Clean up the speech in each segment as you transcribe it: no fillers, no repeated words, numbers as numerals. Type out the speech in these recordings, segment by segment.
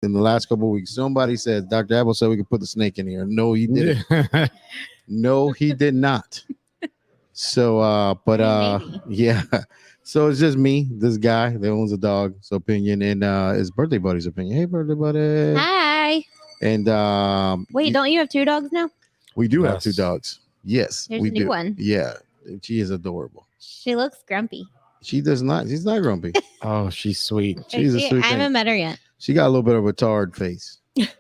in the last couple of weeks. Somebody said Dr. Apple said we could put the snake in here. No, he didn't. No, he did not. So, yeah. So it's just me, this guy that owns a dog's opinion, and his birthday buddy's opinion. Hey, birthday buddy. Hi. And wait, don't you have 2 dogs now? We do have 2 dogs. Yes, There's we a new do. one. Yeah, she is adorable. She looks grumpy. She does not. She's not grumpy. Oh, she's sweet. She's a sweet I thing. haven't met her yet. She got a little bit of a retard face.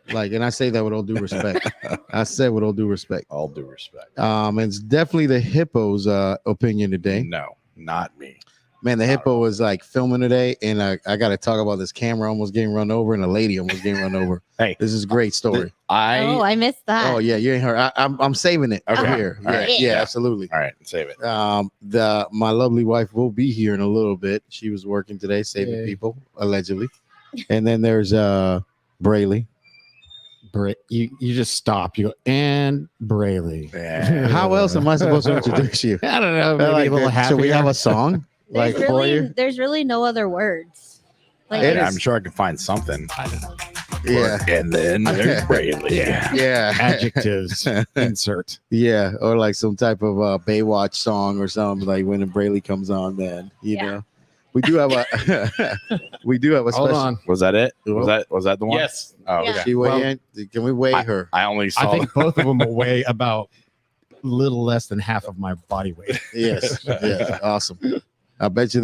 And I say that with all due respect. I said with all due respect. All due respect. It's definitely the hippo's opinion today. No, not me. Man, the hippo was like filming today, and I got to talk about this camera almost getting run over and a lady almost getting run over. Hey, this is a great story. I missed that. Oh yeah, you ain't heard. I'm saving it Okay. here. All right. Yeah, absolutely. All right, save it. My lovely wife will be here in a little bit. She was working today, saving people allegedly. And then there's Brayley. You just stop. You go, and Brayley. Yeah. How else am I supposed to introduce you? I don't know. Maybe a little happier. Should we have a song There's really no other words. I'm sure I can find something. Yeah. And then there's Brayley. Yeah. Adjectives. Insert. Yeah. Or like some type of Baywatch song or something, like when Brayley comes on, man. You know. We do have a special. Hold on. Was that it? Was that the one? Yes. Oh, Yeah. okay. She weigh in? Can we weigh her? I only saw. I think both of them will weigh about a little less than half of my body weight. Yes. Yes. Awesome. I bet you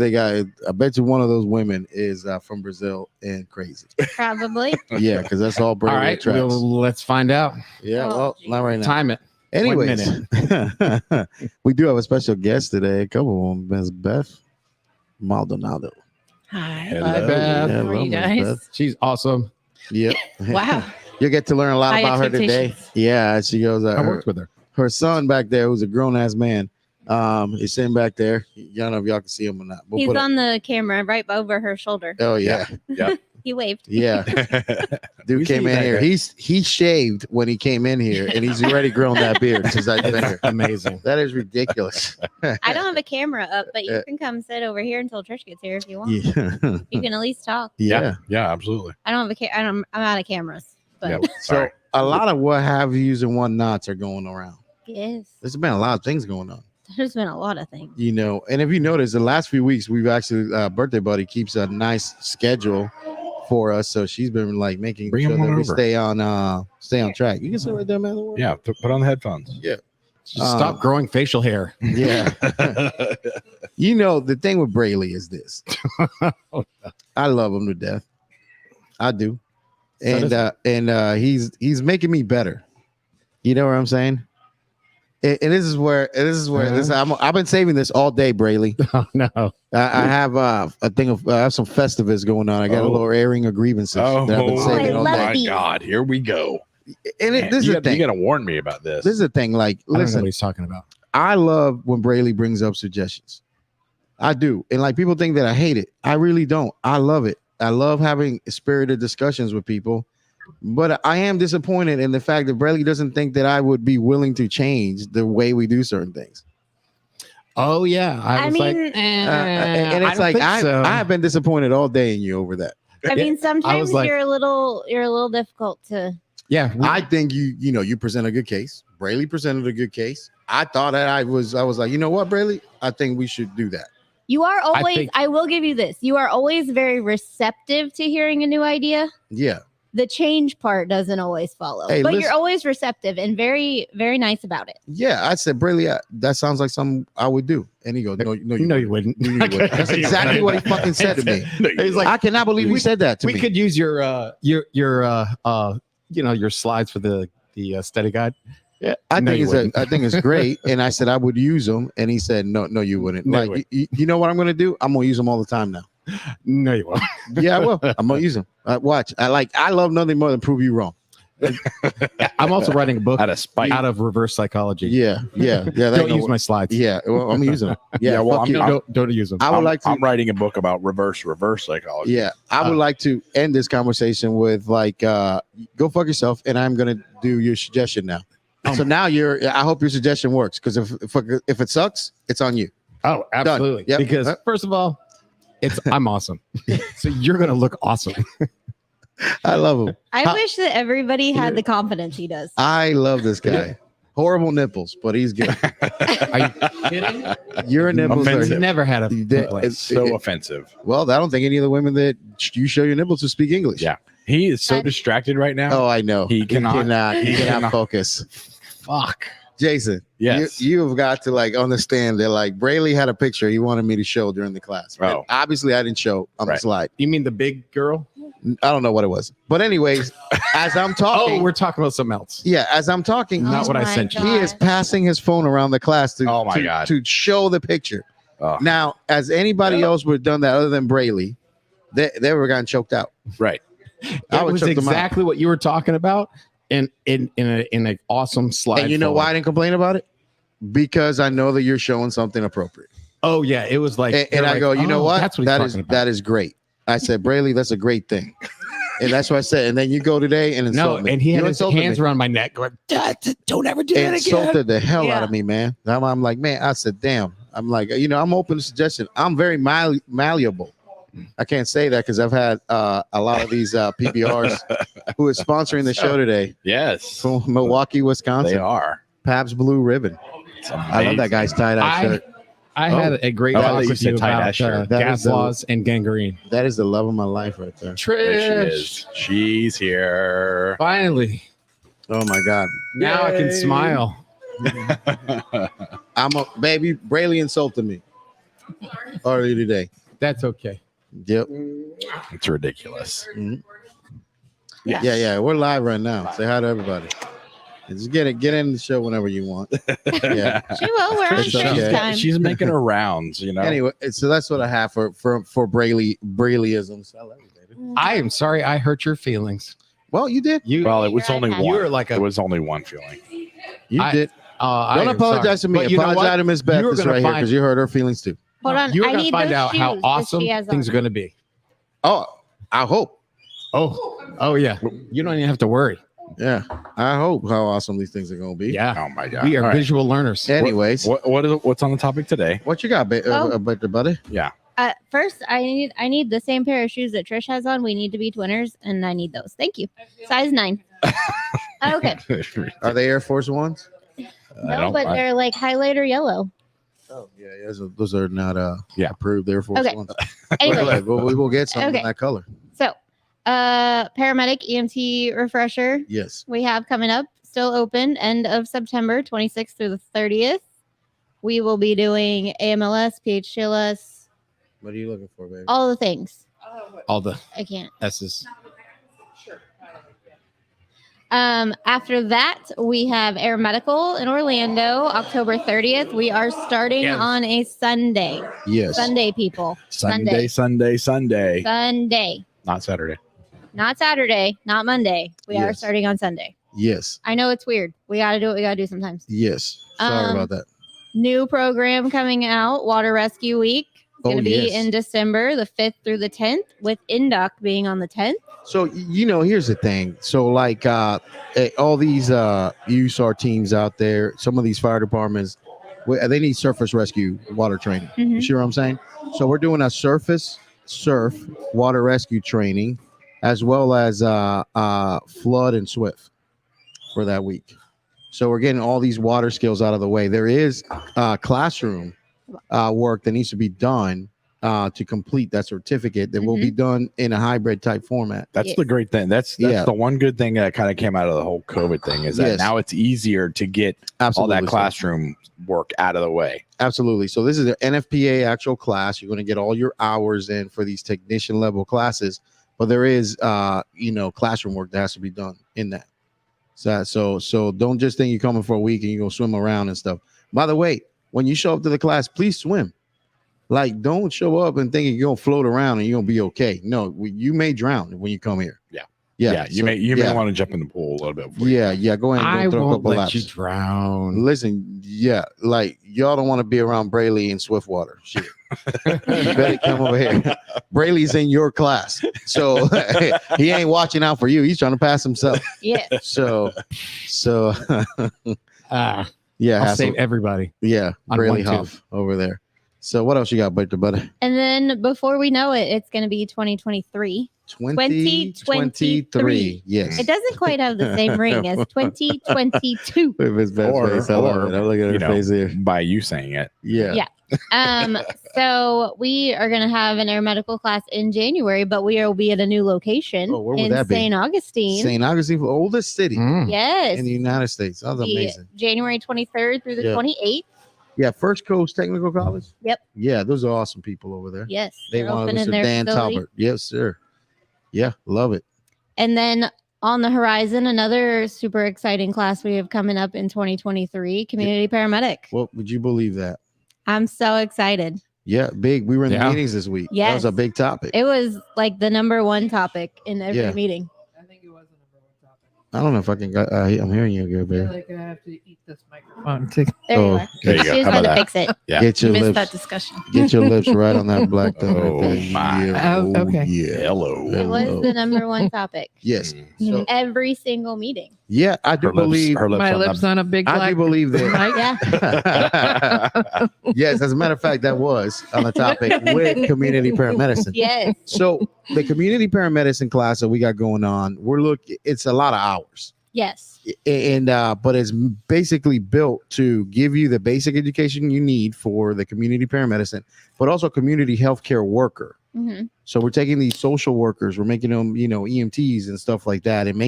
one of those women is from Brazil and crazy. Probably. Yeah, because that's all Brayley All right. attracts. Well, let's find out. Yeah, Oh, well, not right now. Time it. Anyways, we do have a special guest today. A couple of them, Ms. Beth Maldonado. Hi. Hello. Hi, Beth. How are you Ms. guys? Beth. She's awesome. Yep. Wow. You'll get to learn a lot High about her today. expectations. Yeah, she goes. I worked with her. Her son back there, who's a grown ass man, is sitting back there. I don't know if y'all can see him or not. He's on the camera right over her shoulder. Oh yeah, Yeah. He waved. yeah. Dude came in here. He shaved when he came in here, and he's already grown that beard since I've been here. Amazing. That is ridiculous. I don't have a camera up, but you can come sit over here until Trish gets here if you want. Yeah. You can at least talk. Yeah. Yeah, absolutely. I don't have I'm out of cameras. But Yep. So Sorry. a lot of what have yous and whatnots are going around. yes, There's been a lot of things going on. there's been a lot of things. You know, and if you notice, the last few weeks we've actually birthday buddy keeps a nice schedule for us, so she's been like making Bring sure him that on we over. stay on track. You can sit right there, man. Yeah, put on the headphones. Yeah. Just stop growing facial hair. Yeah. You know, the thing with Brayley is this. I love him to death. I do. And he's making me better. You know what I'm saying? And this is where I've been saving this all day, Brayley. Oh no. I have I have some Festivus going on. I got a little airing of grievances that I've been saving all love day. my these. God, here we go. And Man, this is you the thing. got to warn me about this. This is the thing. Like, I don't know listen, what he's talking about. I love when Brayley brings up suggestions. I do. And like people think that I hate it. I really don't. I love it. I love having spirited discussions with people. But I am disappointed in the fact that Brayley doesn't think that I would be willing to change the way we do certain things. Oh yeah. I was like, mean, And it's like I have been disappointed all day in you over that. I mean, sometimes was like- you're a little difficult to. yeah. I think you present a good case. Brayley presented a good case. I thought that I was like, you know what, Brayley? I think we should do that. You are always. think- I will give you this. You are always very receptive to hearing a new idea. Yeah. The change part doesn't always follow, Hey, but listen- you're always receptive and very, very nice about it. Yeah. I said, Brayley, that sounds like something I would do. And he goes, no, you wouldn't. You wouldn't. That's exactly what he fucking said to me. He's like, I cannot believe he said that to me. we could use your your slides for the study guide. Yeah. I No, think you wouldn't. I think it's great. And I said I would use them. And he said, no, you wouldn't. No, like, you you know what I'm going to do? I'm going to use them all the time now. No, you won't. Yeah, I will. I'm going to use them. Watch. I love nothing more than prove you wrong. I'm also writing a book Out of spite. out of reverse psychology. Yeah. Don't use my slides. Yeah, well, I'm using them. Yeah, well, fuck I'm you. not- Don't use them. I would like to. I'm writing a book about reverse psychology. Yeah, I would like to end this conversation with like, go fuck yourself, and I'm gonna do your suggestion now. So now I hope your suggestion works, because if it sucks, it's on you. Oh, absolutely. Yep. Because first of all, I'm awesome. So you're gonna look awesome. I love him. I wish that everybody had the confidence he does. I love this guy. Horrible nipples, but he's good. Are you kidding? Your nipples are Offensive. Never had a It's So offensive. well. I don't think any of the women that you show your nipples to speak English. Yeah. He is so But- distracted right now. Oh, I know. He cannot- He he cannot cannot. focus. Fuck. Jason, Yes. you've got to like understand that like Brayley had a picture he wanted me to show during the class. Right? Oh. Obviously, I didn't show on the Right. slide. You mean the big girl? I don't know what it was, but anyways, as I'm Oh, talking, we're talking about something else. yeah, as I'm talking, Not Oh what I my sent you. he is gosh. passing his phone around the class to, Oh my to, God. to show the picture. Oh. Now, as anybody else would have done that other than Brayley, they were gotten choked out. Right. I It would was choke them out. exactly what you were talking about in an awesome slide. And you know forward. why I didn't complain about it? Because I know that you're showing something appropriate. Oh yeah, it was like, And they're I like, go, you know "Oh, what? That's what he's That talking is about. that is great. I said, Brayley, that's a great thing. And that's what I said. And then you go today and No, insult me. and he had You his insulted hands me. around my neck, going, "Don't ever do that again." Insulted the hell out Yeah. of me, man. I'm like, man, I said, damn. I'm like, I'm open to suggestion. I'm very malleable. I can't say that because I've had a lot of these PBRs who is sponsoring the show today Yes. from Milwaukee, They Wisconsin. are. Pabst Blue Ribbon. It's I love that guy's tie-dye I shirt. I had a great Oh, I talk thought you with said you tight about ass shirt. That gas is the- laws and gangrene. That is the love of my life right there. There she is. She's here. Finally, Oh my God. now I can Yay. smile. I'm a baby. Brayley insulted me earlier today. That's okay. Yep. It's ridiculous. Yeah. We're live right now. Say hi to everybody. Just get in the show whenever you want. Yeah. She will. We're on It's Twitch okay. time. She's making her rounds, you know. Anyway, so that's what I have for Brayleyisms. I love you, baby. I am sorry I hurt your feelings. Well, you did. You, Well, it was Sure, I only can. you one. were like It a. was only one feeling. You I- did. I Don't am apologize sorry. to me. But you know Apologize what? to Miss Beth You were that's gonna right here find- because you hurt her feelings too. Hold on. You're I gonna need find those out how shoes that awesome she has things on. are going to be. Oh, I hope. Oh yeah. You don't even have to worry. Yeah, I hope how awesome these things are going to be. Yeah, Oh my god. we are All right. visual learners. Anyways, What's on the topic today? what you got, Oh. buddy? First, I need the same pair of shoes that Trish has on. We need to be twinners, and I need those. Thank you. Size 9. Okay. Are they Air Force Ones? No, but they're like highlighter yellow. Oh yeah, those are not Yeah. approved Air Force Okay. Ones. Anyway, Well, we will get some Okay. in that color. so paramedic EMT refresher Yes. we have coming up, still open, end of September 26th through the 30th. We will be doing AMLS, PHLS, What are you looking for, baby? all the things. All the I can't. S's. After that, we have Air Medical in Orlando, October 30th. We are starting Yes. on a Sunday. Yes. Sunday, people. Sunday. Sunday. Not Saturday. Not Saturday, not Monday. We are Yes. starting on Sunday. Yes. I know it's weird. We got to do what we got to do sometimes. Yes. Sorry Um, about that. New program coming out, Water Rescue Week. It's going to be yes. in December, the 5th through the 10th, with Induc being on the 10th. So here's the thing. So like all these USAR teams out there, some of these fire departments, they need surface rescue water training. You Mhm. see what I'm saying? So we're doing a surf water rescue training, as well as flood and SWIFT for that week. So we're getting all these water skills out of the way. There is classroom work that needs to be done to complete that certificate that will be done in a hybrid type format. That's Yes. the great thing. That's Yeah. the one good thing that kind of came out of the whole COVID thing is that Yes. now it's easier to get Absolutely. all that classroom work out of the way. Absolutely. So this is an NFPA actual class. You're going to get all your hours in for these technician level classes, but there is classroom work that has to be done in that. So don't just think you're coming for a week and you're going to swim around and stuff. By the way, when you show up to the class, please swim. Like, don't show up and thinking you're going to float around and you're going to be okay. No, you may drown when you come here. Yeah. Yeah. You may want to jump in the pool a little bit. Before Yeah. Go ahead I and throw a won't couple let laps. you drown. Listen, yeah, like y'all don't want to be around Brayley in Swiftwater. Shit. You better come over here. Brayley's in your class, so he ain't watching out for you. He's trying to pass himself. Yeah. So yeah, I'll save everybody. yeah, on Brayley 1-2. Huff over there. So what else you got, buddy? And then before we know it, it's going to be 2023. 2023. Yes. It doesn't quite have the same ring as 2022. With his best face. I love it. I'm looking at you her know, face here. by you saying it. Yeah. Yeah. So we are going to have an air medical class in January, but we will be at a new location Oh, where would in that be? St. Augustine. St. Augustine, oldest city Yes. in the United States. That was The amazing. January 23rd through the Yeah. 28th. Yeah, First Coast Technical College. Yep. Yeah, those are awesome people over there. Yes. They they're want to opening listen to their Dan facility. Talbert. Yes, sir. Yeah, love it. And then on the horizon, another super exciting class we have coming up in 2023, community paramedic. Well, would you believe that? I'm so excited. Yeah, big. We were in the Yeah. meetings this week. That Yes. was a big topic. It was like the number one topic in every Yeah. meeting. I think it was the number one topic. I don't know if I can. I'm hearing you good, I feel babe. like I have to eat this microphone to There Oh, you are. there you go. She was How about about to that? fix it. Yeah. Get your miss that lips. discussion. Get your lips right on that black thing. Oh, right there. my. Yeah. Oh, okay. Yeah. Hello. It was the number one topic. Yes. Mm. So Every single meeting. yeah, I do Her lips, believe. her lips My on lips the- on a big I black do believe that. mic. Yeah. Yes, as a matter of fact, that was on the topic with community paramedicine. Yes. So the community paramedicine class that we got going on, it's a lot of hours. Yes. And but it's basically built to give you the basic education you need for the community paramedicine, but also community healthcare worker. hmm So we're taking these social workers, we're making them, EMTs and stuff like that, and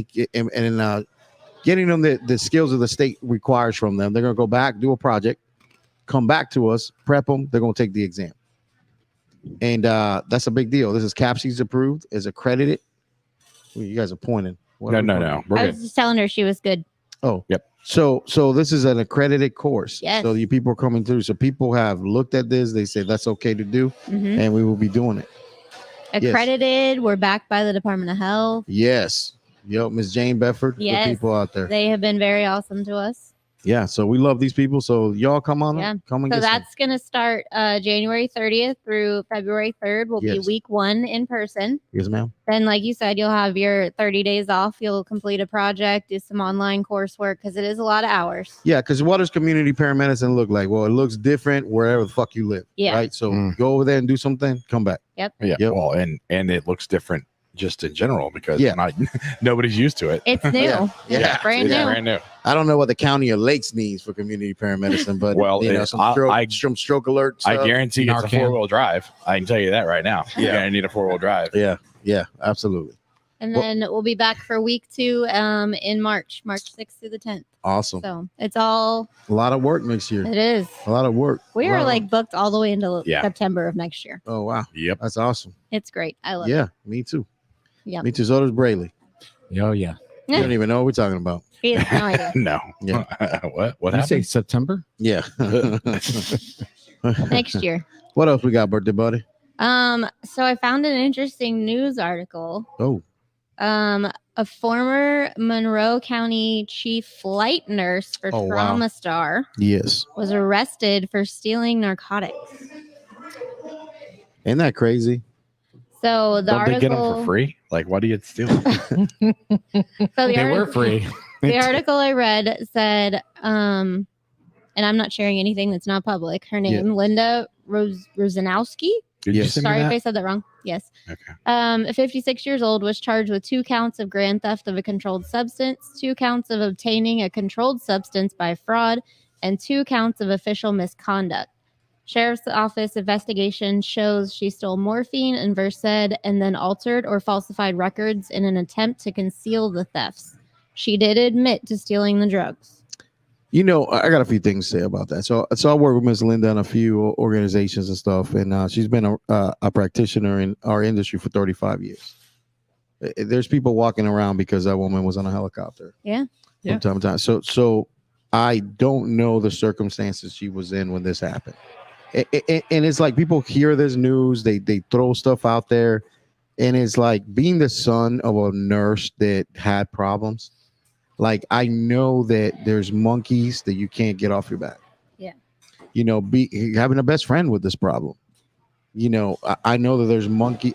getting them the skills that the state requires from them. They're gonna go back, do a project, come back to us, prep them. They're gonna take the exam, and that's a big deal. This is CAPC's approved, is accredited. Well, you guys are pointing. What No, are we no, pointing? no. We're I good. was just telling her she was good. Oh, Yep. So this is an accredited course. Yes. So you people are coming through. So people have looked at this. They say that's okay to do, Mhm. and we will be doing it. Accredited. We're backed by the Department of Health. Yes. Yep. Miss Jane Bedford. The Yes. people out there. They have been very awesome to us. Yeah. So we love these people. So y'all come on. Yeah. Come and So get some. that's going to start January 30th through February 3rd. Will be Yes. week 1 in person. Yes, ma'am. Then, like you said, you'll have your 30 days off. You'll complete a project, do some online coursework because it is a lot of hours. Yeah. Because what does community paramedicine look like? Well, it looks different wherever the fuck you live. Yeah. Right. So Mm. go over there and do something. Come back. Yeah. Yep. Well, and it looks different just in general because Yeah. nobody's used to it. It's new. Yeah. It's Yeah. brand It's new. brand new. I don't know what the county of Lakes needs for community paramedicine, but Well, some stroke alerts. I guarantee it's a Narcan. 4-wheel drive. I can tell you that right now. You're Yeah. gonna need a 4-wheel drive. Yeah. Yeah. Absolutely. And Well- then we'll be back for week 2 in March 6th through the 10th. Awesome. So it's all, A lot of work next year. it is. A lot of work. We A lot are of- like booked all the way into Yeah. September of next year. Oh wow, Yep. that's awesome. It's great. I love it. Yeah, me too. Yeah. Me too. So does Brayley. Oh yeah. You don't even know what we're talking about. He has no idea. No. Yeah. What Did you say happened? September? Yeah. Next year. What else we got, birthday buddy? So I found an interesting news article. Oh, A former Monroe County chief flight nurse for Oh, wow. Trauma Star yes. was arrested for stealing narcotics. Isn't that crazy? So the Don't article, they get them for free? Like, why do you steal them? So the, They were article free. the article I read said, and I'm not sharing anything that's not public. Her name, Linda Rosanowski. Did you Yes. send me Sorry if that? I said that wrong. Yes. Okay. 56 years old, was charged with 2 counts of grand theft of a controlled substance, 2 counts of obtaining a controlled substance by fraud, and 2 counts of official misconduct. Sheriff's Office investigation shows she stole morphine and Versed and then altered or falsified records in an attempt to conceal the thefts. She did admit to stealing the drugs. You know, I got a few things to say about that. So I work with Miss Linda in a few organizations and stuff, and she's been a practitioner in our industry for 35 years. There's people walking around because that woman was on a helicopter. Yeah. Yeah. From time to time. So I don't know the circumstances she was in when this happened. And it's like people hear this news, they throw stuff out there, and it's like being the son of a nurse that had problems. Like, I know that there's monkeys that you can't get off your back. Yeah. You know, having a best friend with this problem. You know, I know that there's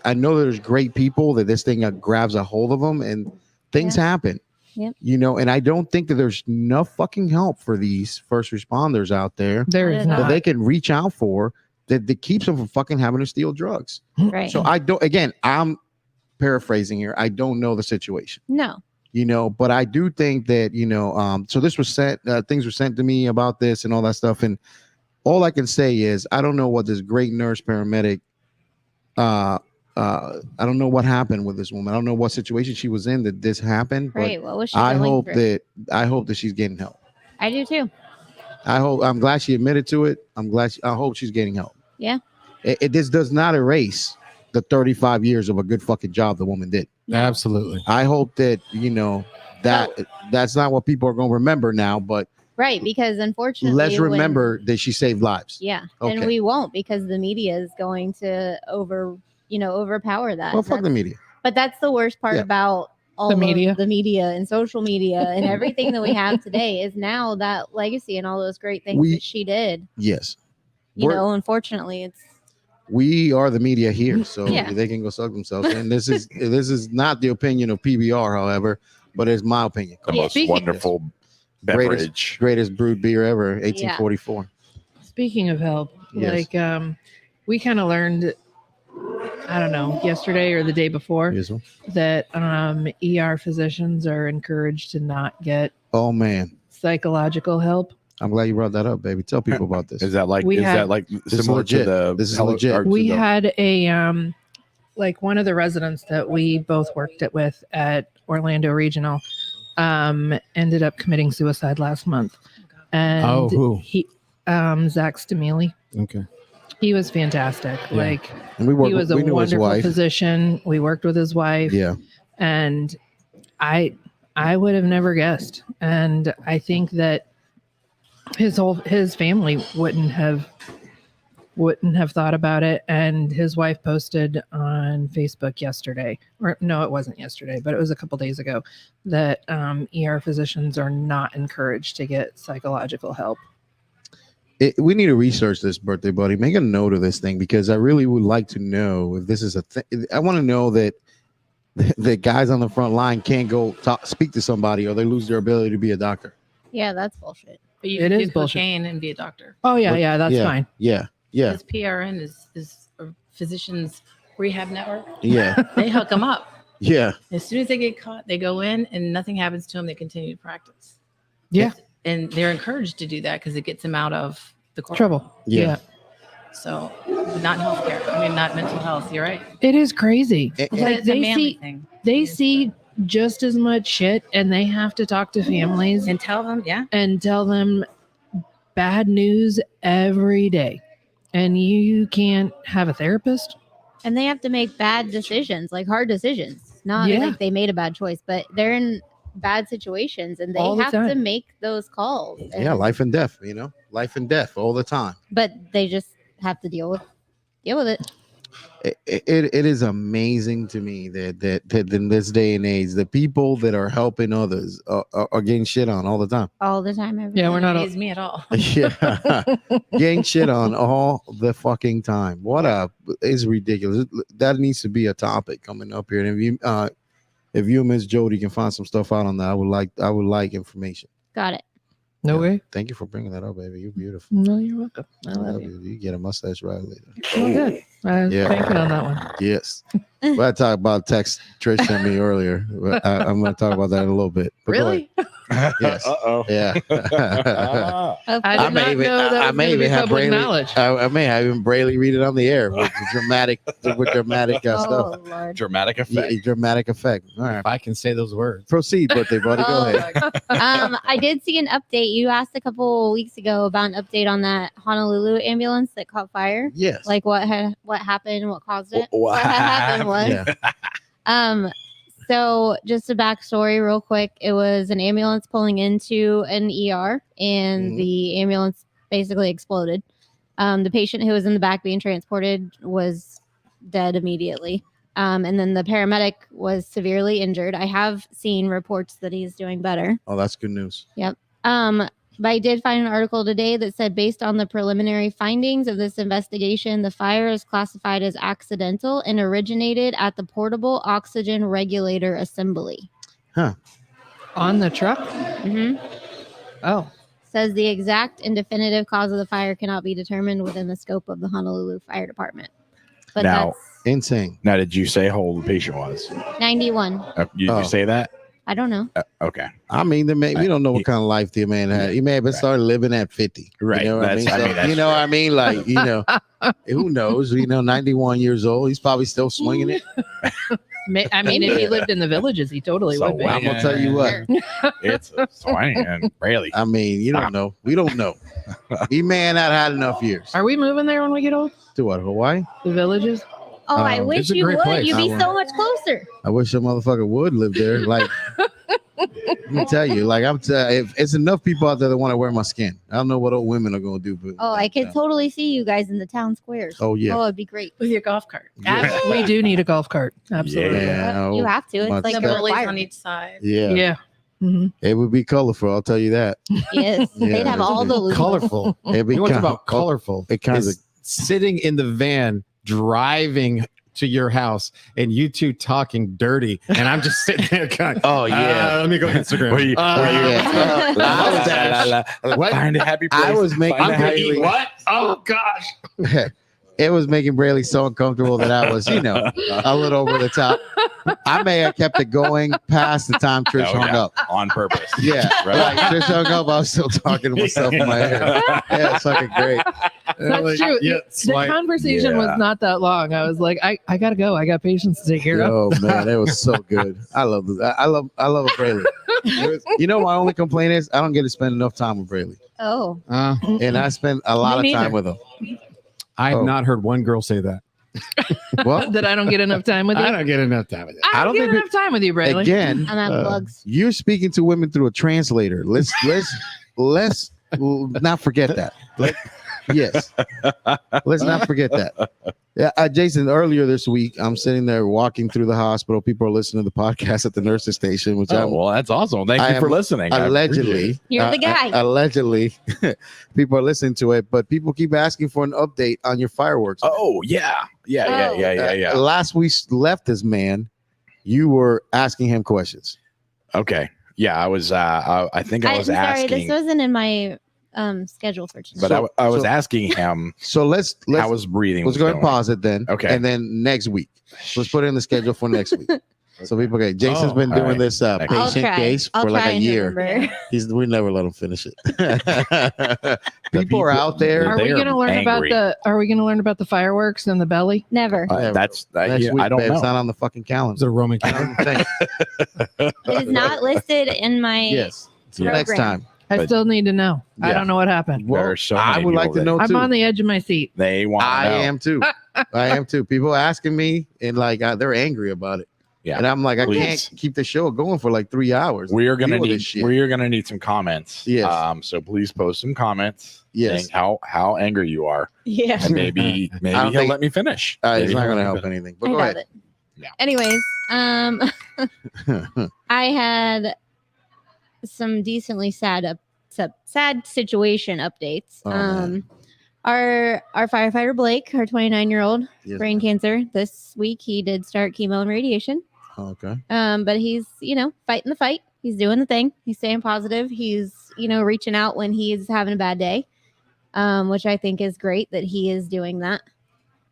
I know there's great people that this thing grabs a hold of them and things happen. Yep. You know, and I don't think that there's enough fucking help for these first responders out there There is Not that not. they can reach out for that keeps them from fucking having to steal drugs. Right. So I don't, again, I'm paraphrasing here. I don't know the situation, No. but I do think that, so this was sent, things were sent to me about this and all that stuff. And all I can say is, I don't know what this great nurse paramedic, I don't know what happened with this woman. I don't know what situation she was in that this happened. Right. What was she I going hope through? I hope that she's getting help. I do too. I'm glad she admitted to it. I hope she's getting help. Yeah. This does not erase the 35 years of a good fucking job the woman did. No. Absolutely. I hope that, that's not what people are going to remember now, but Right. Because unfortunately, let's remember that she saved lives. Yeah. Okay. And we won't, because the media is going to overpower that. Well, fuck the media. But that's the worst part Yeah. about all The of media. the media and social media and everything that we have today is now that legacy and all those great things that she did. Yes. Unfortunately, We are the media here, so Yeah. they can go suck themselves. And this is not the opinion of PBR, however, but it's my opinion. The Yeah. most Speaking- wonderful beverage. Greatest brewed beer ever, 1844. Speaking of help, Yes. we kind of learned, I don't know, yesterday or the day before, Yes, sir. that ER physicians are encouraged to not get Oh man, psychological help. I'm glad you brought that up, baby. Tell people about this. Is that like We had- is similar to legit. the This is legit. or to We the- had a one of the residents that we both worked with at Orlando Regional ended up committing suicide last month. And who? he Zach Stamili. Okay. He was fantastic. Yeah. And we He was a we knew his wonderful wife. physician. We worked with his wife. Yeah. And I would have never guessed. And I think that his family wouldn't have thought about it. And his wife posted on Facebook yesterday, or no, it wasn't yesterday, but it was a couple days ago, that ER physicians are not encouraged to get psychological help. We need to research this, birthday buddy. Make a note of this thing, because I really would like to know if this is a thing. I want to know that the guys on the front line can't go speak to somebody, or they lose their ability to be a doctor. Yeah, that's bullshit. But you It can is do bullshit. cocaine and be a doctor. Oh yeah, What- yeah, that's fine. Yeah. Because PRN is a physicians rehab network. Yeah. They hook them up. Yeah. As soon as they get caught, they go in and nothing happens to them. They continue to practice. Yeah. And they're encouraged to do that because it gets them out of the court. Trouble. Yeah. So not healthcare. I mean, not mental health. You're right. It is crazy. And- But Like it's a they manly see thing. they see just as much shit, and they have to talk to families And tell them, yeah. and tell them bad news every day. And you can't have a therapist. And they have to make bad decisions, like hard decisions. Not Yeah. like they made a bad choice, but they're in bad situations and they All the have to time. make those calls. Yeah. And- Life and death, life and death all the time. But they just have to deal with it. It is amazing to me that in this day and age, the people that are helping others are getting shit on all the time. All the time. Every Yeah, we're not. Amaze me at all. Yeah. Getting shit on all the fucking time. It's ridiculous. That needs to be a topic coming up here. And if you and Miss Jody can find some stuff out on that, I would like information. Got it. No Yeah. way. Thank you for bringing that up, baby. You're beautiful. No, you're welcome. I I love love you. you. You get a mustache right later. Oh, good. I was Yeah. banking on that one. Yes. Well, I talked about text Trish sent me earlier. But I'm going to talk about that in a little bit. But go ahead. Yes. Uh-oh. Yeah. I did not know that was gonna be public Brayley. knowledge. I may have even Brayley read it on the air with dramatic stuff. Oh, Lord. Dramatic Yeah, effect. dramatic effect. All right. If I can say those words. Proceed, birthday buddy. Go Oh, ahead. I did see an update. You asked a couple weeks ago about an update on that Honolulu ambulance that caught fire. Yes. Like what happened, what caused it. What What had happened was Yeah. so just a backstory real quick. It was an ambulance pulling into an ER and Mhm. the ambulance basically exploded. The patient who was in the back being transported was dead immediately. And then the paramedic was severely injured. I have seen reports that he's doing better. Oh, that's good news. But I did find an article today that said, based on the preliminary findings of this investigation, the fire is classified as accidental and originated at the portable oxygen regulator assembly. On the truck? Mhm. Oh, Says the exact and definitive cause of the fire cannot be determined within the scope of the Honolulu Fire Department. But Now, that's Insane. Now, did you say how old the patient was? 91. Did you Oh. say that? I don't know. Okay. I mean, we don't know what kind of life the man had. He may have been started living at 50. Right. You know what I mean? That's You know what I mean? Like, who knows? 91 years old. He's probably still swinging it. I mean, if he lived in the villages, he totally So would be. I'm gonna tell you what. It's a swing and Braley. I mean, you don't know. We don't know. He may not had enough years. Are we moving there when we get old? To what? Hawaii? The villages? Oh, I wish it's a you great would. place. You'd be I so much closer. I wish a motherfucker would live there. Like, let me tell you, like if it's enough people out there that want to wear my skin. I don't know what old women are gonna do, but Oh, I could totally see you guys in the town squares. Oh yeah. Oh, it'd be great. With your golf cart. Yeah. We do need a golf cart. Absolutely. Yeah. You have to. It's Much like The better. bullies required. on each side. Yeah. Yeah. Mhm. It would be colorful. I'll tell you that. Yes, Yeah, they'd have all the loot. Colorful. It'd be You know what's kind- about colorful? It kind of is sitting in the van driving to your house and you two talking dirty, and I'm just sitting there going, Oh yeah. let me go Instagram. Were you- yeah. What? Find a happy place. I was making Find a I'm gonna happy eat place. what? Oh gosh. It was making Braley so uncomfortable that I was, a little over the top. I may have kept it going past the time Trish Oh, hung yeah. up. On purpose. Yeah, Right. like Trish hung up. I was still talking to myself in my head. Yeah, it's fucking great. That's true. Yeah, The like, conversation Yeah. was not that long. I was like, I gotta go. I got patients to take care of. Oh man, it was so good. I love this. I love Braley. My only complaint is I don't get to spend enough time with Braley, Oh, and I spend a lot of Me time neither. with him. I have Oh. not heard one girl say that. Well, That I don't get enough time with you. I don't get enough time with it. I I don't don't get think enough time with you, Bradley. again, I'm at plugs. you're speaking to women through a translator. Let's not forget that. Yes, let's not forget that. Yeah, Jason. Earlier this week, I'm sitting there walking through the hospital. People are listening to the podcast at the nursing station, which Oh, well, that's awesome. Thank I you for am listening. I appreciate allegedly. it. You're the guy. Allegedly, people are listening to it, but people keep asking for an update on your fireworks. Oh, yeah. Yeah. Last we left this man, you were asking him questions. Okay. Yeah, I was. I think I I'm was sorry, asking, this wasn't in my schedule for tonight. but I was so- asking him So let's how his breathing let's was go ahead going. and pause it then. Okay. And then next week, let's put it in the schedule for next week. So people, okay, Jason's Oh, been all doing right. this I'll patient try. case I'll for like try a and year. remember. We never let him finish it. people are out there. Are we They're gonna learn angry. about the fireworks and the belly? Never. Next I week, don't babe. It's know. not on the fucking Is calendar. it a Roman I calendar? don't think. It is not listed in my. Yes. So Yeah. next Program. time. I But- still need to know. I Yeah. don't know what happened. Well, There are so I many would like people to that- know I'm too. on the edge of my seat. They want. I to know. am too. I am too. People asking me and like they're angry about it. Yeah. And I'm like, I Please. can't keep the show going for like 3 hours. We are gonna Deal with need. this shit. We are gonna need some comments. Yes. So please post some comments. Yes. Saying how angry you are. Yeah. And maybe I don't he'll think- let me finish. It's Maybe not he'll going to let me help finish. anything. But I go doubt ahead. it. Yeah. Anyways, I had some decently sad situation updates. Oh, man. Our firefighter Blake, our 29-year-old, Yes. brain cancer. This week he did start chemo and radiation. Okay. But he's fighting the fight. He's doing the thing. He's staying positive. He's reaching out when he's having a bad day, which I think is great that he is doing that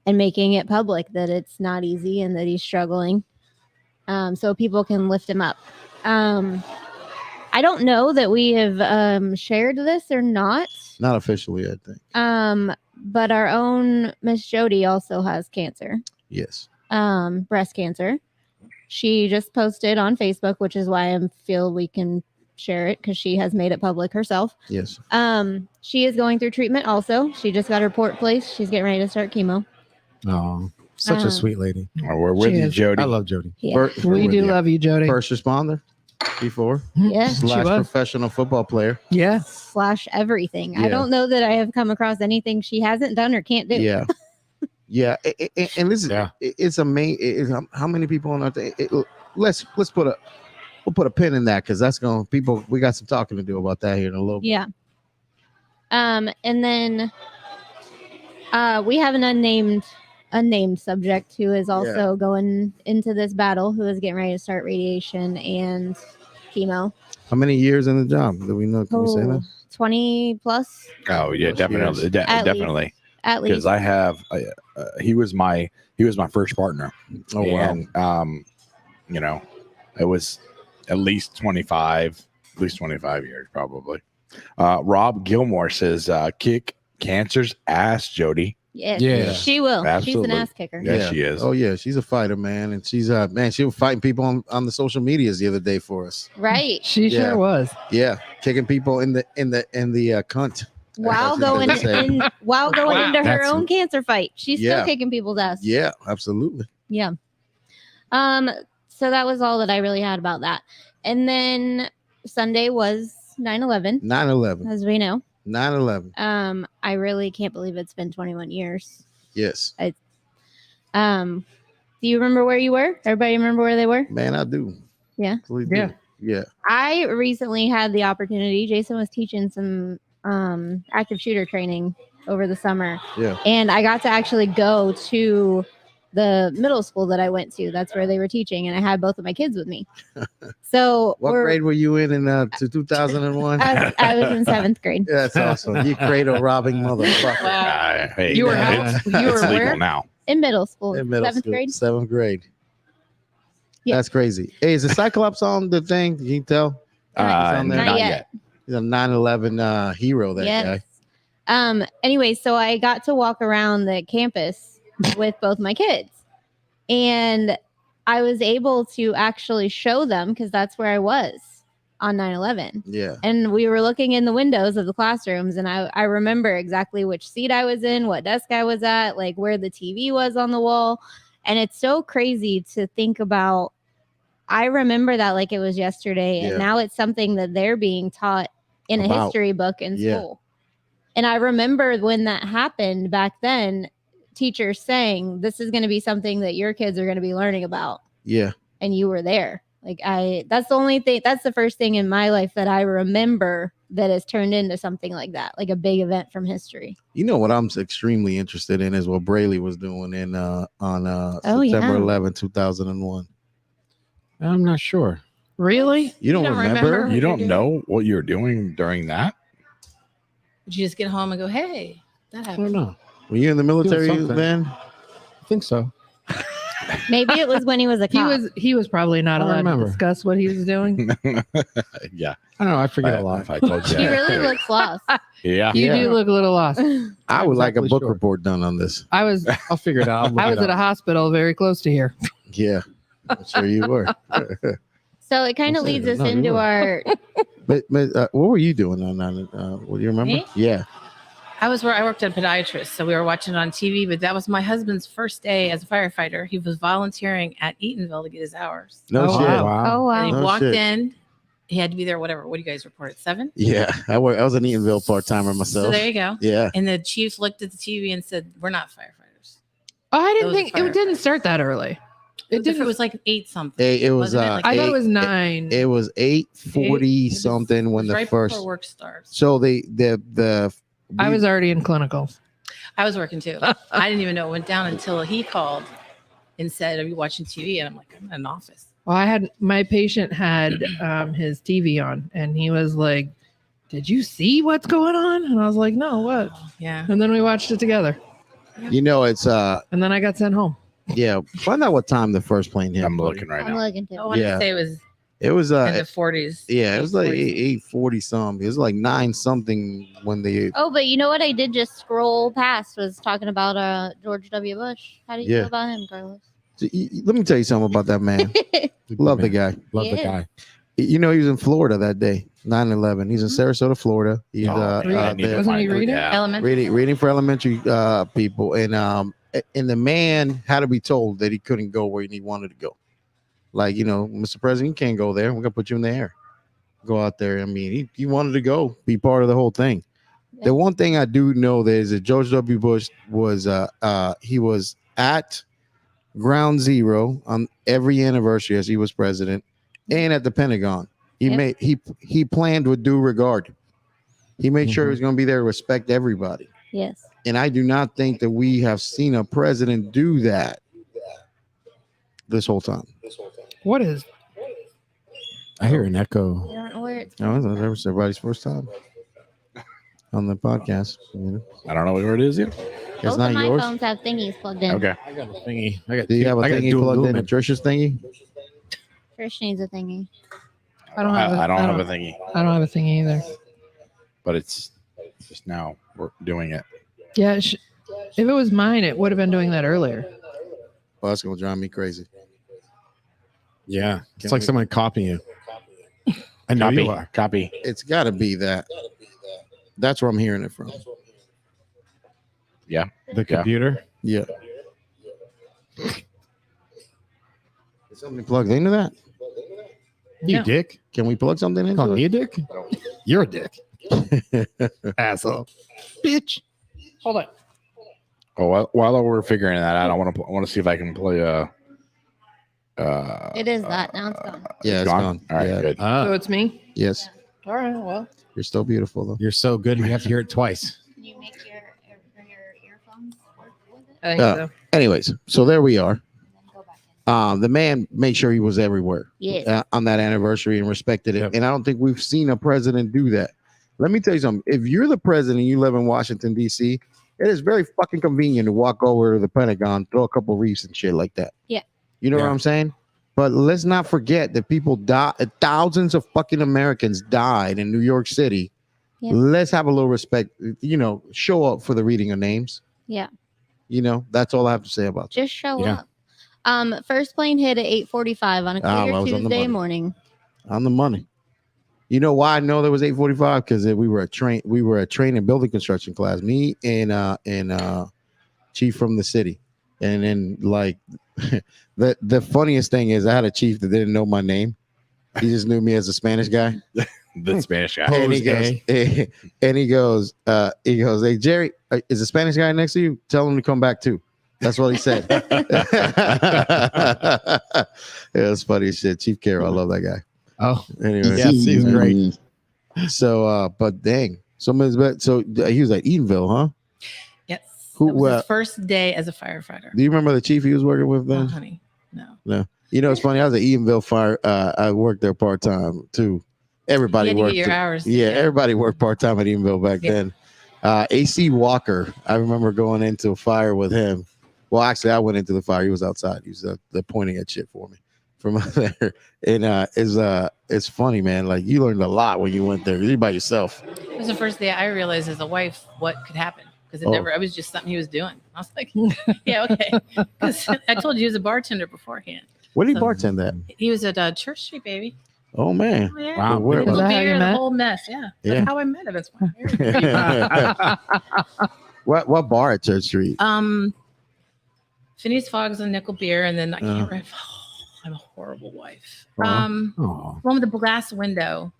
and making it public that it's not easy and that he's struggling, so people can lift him up. I don't know that we have shared this or not, Not officially, I think. but our own Miss Jody also has cancer, Yes. breast cancer. She just posted on Facebook, which is why I feel we can share it because she has made it public herself. Yes. She is going through treatment also. She just got her port placed. She's getting ready to start chemo. Oh, such a sweet lady. Oh, we're with She you, is. Jody. I love Jody. Yeah. We do love you, Jody. First responder before Yeah. She slash was. professional football player. Yeah. / everything. I Yeah. don't know that I have come across anything she hasn't done or can't do. Yeah. Yeah. And listen, Yeah. it's amazing. How many people on earth? Let's put a pin in that because that's going to we got some talking to do about that here in a little bit. Yeah. And then we have an unnamed subject who is also going into this battle, who is getting ready to start radiation and chemo. How many years in the job? Do we know? Can we say that? 20 plus Oh yeah, Plus definitely, years. At definitely. At because least. I have. He was my first partner. Oh wow. And you know, it was at least 25 years probably. Rob Gilmore says, "Kick cancer's ass, Jody." Yes, Yeah. she will. Absolutely. She's an ass kicker. Yes, she is. Oh yeah, she's a fighter, man, and she's man, she was fighting people on the social medias the other day for us. Right. She Yeah. sure was. Yeah, kicking people in the cunt. While That's what going they say. into her That's- own cancer fight. She's Yeah. still kicking people's ass. Yeah, absolutely. Yeah. So that was all that I really had about that. And then Sunday was 9/11, 9/11. as we know. 9/11. I really can't believe it's been 21 years. Yes, Do you remember where you were? Everybody remember where they were? man, I do. Yeah? Absolutely do. Yeah. Yeah. I recently had the opportunity. Jason was teaching some active shooter training over the summer. Yeah. And I got to actually go to the middle school that I went to. That's where they were teaching. And I had both of my kids with me. So What grade were you in 2001? I was in 7th grade. Yeah, that's awesome. You cradle robbing motherfucker. Wow. Hey, You were it's- how- you it's were legal where? now. In middle school. In middle 7th school, grade. 7th grade. Yeah. That's crazy. Hey, is the Cyclops on the thing? Can you tell? Not Not yet. yet. He's a 9/11 hero. That guy. Anyway, so I got to walk around the campus with both my kids. And I was able to actually show them, because that's where I was on 9/11. Yeah. And we were looking in the windows of the classrooms, and I remember exactly which seat I was in, what desk I was at, like where the TV was on the wall. And it's so crazy to think about. I remember that like it was yesterday, Yeah. and now it's something that they're being taught in a About. history book in Yeah. school. And I remember when that happened back then, teachers saying, this is going to be something that your kids are going to be learning about. Yeah. And you were there. Like that's the only thing, that's the first thing in my life that I remember that has turned into something like that, like a big event from history. You know what I'm extremely interested in is what Braley was doing on Oh, September yeah. 11, 2001. I'm not sure. Really? You don't remember? You don't know what you're doing during that? Did you just get home and go, hey, that I don't happened? know. Were you in the military something. then? I think so. Maybe it was when he was a cop. He was probably not I allowed remember. to discuss what he was doing. Yeah. I don't know. I forget a lot. If I told you. He really looks lost. Yeah. You Yeah. do look a little lost. I would like a exactly book sure. report done on this. I was I'll figure it out. I'll look I it was at up. a hospital very close to here. Yeah. I'm sure you were. So it kind of I'm saying, leads us no, you into were. our. But what were you doing on that? Do you remember? Me? Yeah. I worked at a podiatrist, so we were watching it on TV, but that was my husband's first day as a firefighter. He was volunteering at Eatonville to get his hours. No Oh, shit. wow. Oh, And he wow. No walked shit. in. He had to be there, whatever. What do you guys report at 7? Yeah. I was an Eatonville part timer So myself. there you go. Yeah. And the chief looked at the TV and said, we're not firefighters. Oh, I didn't Those think are it didn't start that early. It was like 8 something. It was. Wasn't it? Like I thought it eight- was 9. It was 8:40 It was- something when it was the right first. before work starts. So the I was already in clinicals. I was working too. I didn't even know it went down until he called and said, are you watching TV? And I'm like, I'm in an office. Well, I had my patient had his TV on, and he was like, "Did you see what's going on?" And I was like, "No, what?" Oh, yeah. And then we watched it together, it's and then I got sent home. yeah. Find out what time the first plane hit. I'm buddy. looking right I'm now. looking to. I wanted Yeah. to say it was It was in the 40s. yeah, it was like 8:40. 8:40 something. It was like 9 something when they Oh, but you know what I did just scroll past was talking about George W. Bush. How do you Yeah. feel about him, Carlos? Let me tell you something about that man. Love the guy. Love the Yeah. guy. You know, he was in Florida that day, 9/11. He's in Sarasota, Florida. He's Oh, man, I need to there Wasn't he find it. reading? Yeah. Elementary. reading for elementary people, and the man had to be told that he couldn't go where he wanted to go. Like, Mr. President, you can't go there. We're gonna put you in the air. Go out there. I mean, he wanted to go, be part of the whole thing. Yeah. The one thing I do know that is that George W. Bush was he was at Ground Zero on every anniversary as he was president, and at the Pentagon. He Yep. made he planned with due regard. He made sure he was going to be there to respect everybody. Yes. And I do not think that we have seen a president do that this whole time. What is? I hear an echo. I don't know where it's No, that was everybody's first time. on the podcast. You know? I don't know where it is yet. It's Both not of my yours. phones have thingies plugged in. Okay. I got a thingy. I got Do you have a I got thingy dual plugged in? movement. Trisha's thingy? Trish needs a thingy. I don't have I don't I have a don't- thingy, I don't have a thing either. but it's just now we're doing it. Yeah, if it was mine, it would have been doing that earlier. Well, that's gonna drive me crazy. Yeah, it's Can like we- someone copying you. I know Copy. you are. Copy. It's got to be that. That's where I'm hearing it from. The computer. Yeah. Is something plugged into that? You No. dick. Can we plug something into Call it? me a dick. You're a dick. Asshole. Bitch. Hold on. Oh, while we're figuring that out, I want to see if I can play It is that. Now it's gone. Yeah, it's gone. All right, Yeah. good. So it's me. Yes, All right. Well, you're still beautiful though. You're so good. We have to hear it twice. Can you make your earphones work with it? I think so. Anyways, so there we are. And then go back in. The man made sure he was everywhere Yes. on that anniversary and respected it. Yep. And I don't think we've seen a president do that. Let me tell you something. If you're the president and you live in Washington, D.C., it is very fucking convenient to walk over to the Pentagon, throw a couple reefs and shit like that. Yeah. You know Yeah. what I'm saying? But let's not forget that people died. Thousands of fucking Americans died in New York City. Yeah. Let's have a little respect. You know, show up for the reading of names. Yeah. You know, that's all I have to say about that. Just show Yeah. up. First plane hit at 8:45 on a Ah, clear well, I was on the Tuesday money. morning. On the money. You know why I know there was 8:45? Because we were a train and building construction class. Me and chief from the city. And then like the funniest thing is I had a chief that didn't know my name. He just knew me as a Spanish guy. The Spanish guy. And he goes, and he goes, hey Jerry, is the Spanish guy next to you? Tell him to come back too. That's what he said. It was funny as shit. Chief Carroll, I love that guy. Oh, Anyway, yes, he's great. So, but dang, so he was at Eatonville, huh? Yes. Who- That was well- his first day as a firefighter. Do you remember the chief he was working with Oh, then? honey, no. You know, it's funny. I was at Eatonville Fire. I worked there part time too. Everybody You had to worked. get your hours. Yeah, everybody worked part time at Eatonville back Yeah. then. AC Walker, I remember going into a fire with him. Well, actually, I went into the fire. He was outside. He was pointing at shit for me from out there. And it's funny, man. Like you learned a lot when you went there. You by yourself. It was the first day I realized as a wife what could happen because Oh. it was just something he was doing. I was like, yeah, okay. Because I told you he was a bartender beforehand. Where did he So- bartend at? He was at Church Street, baby. Oh man. Oh, yeah. Wow. Where- Is that how you Beer, the met? whole mess. Yeah. Yeah. That's how I met him. That's why I married him. what bar at Church Street? Phineas Fogg's and Nickel Beer, and then I can't remember. I'm a horrible wife. Oh, One with the glass window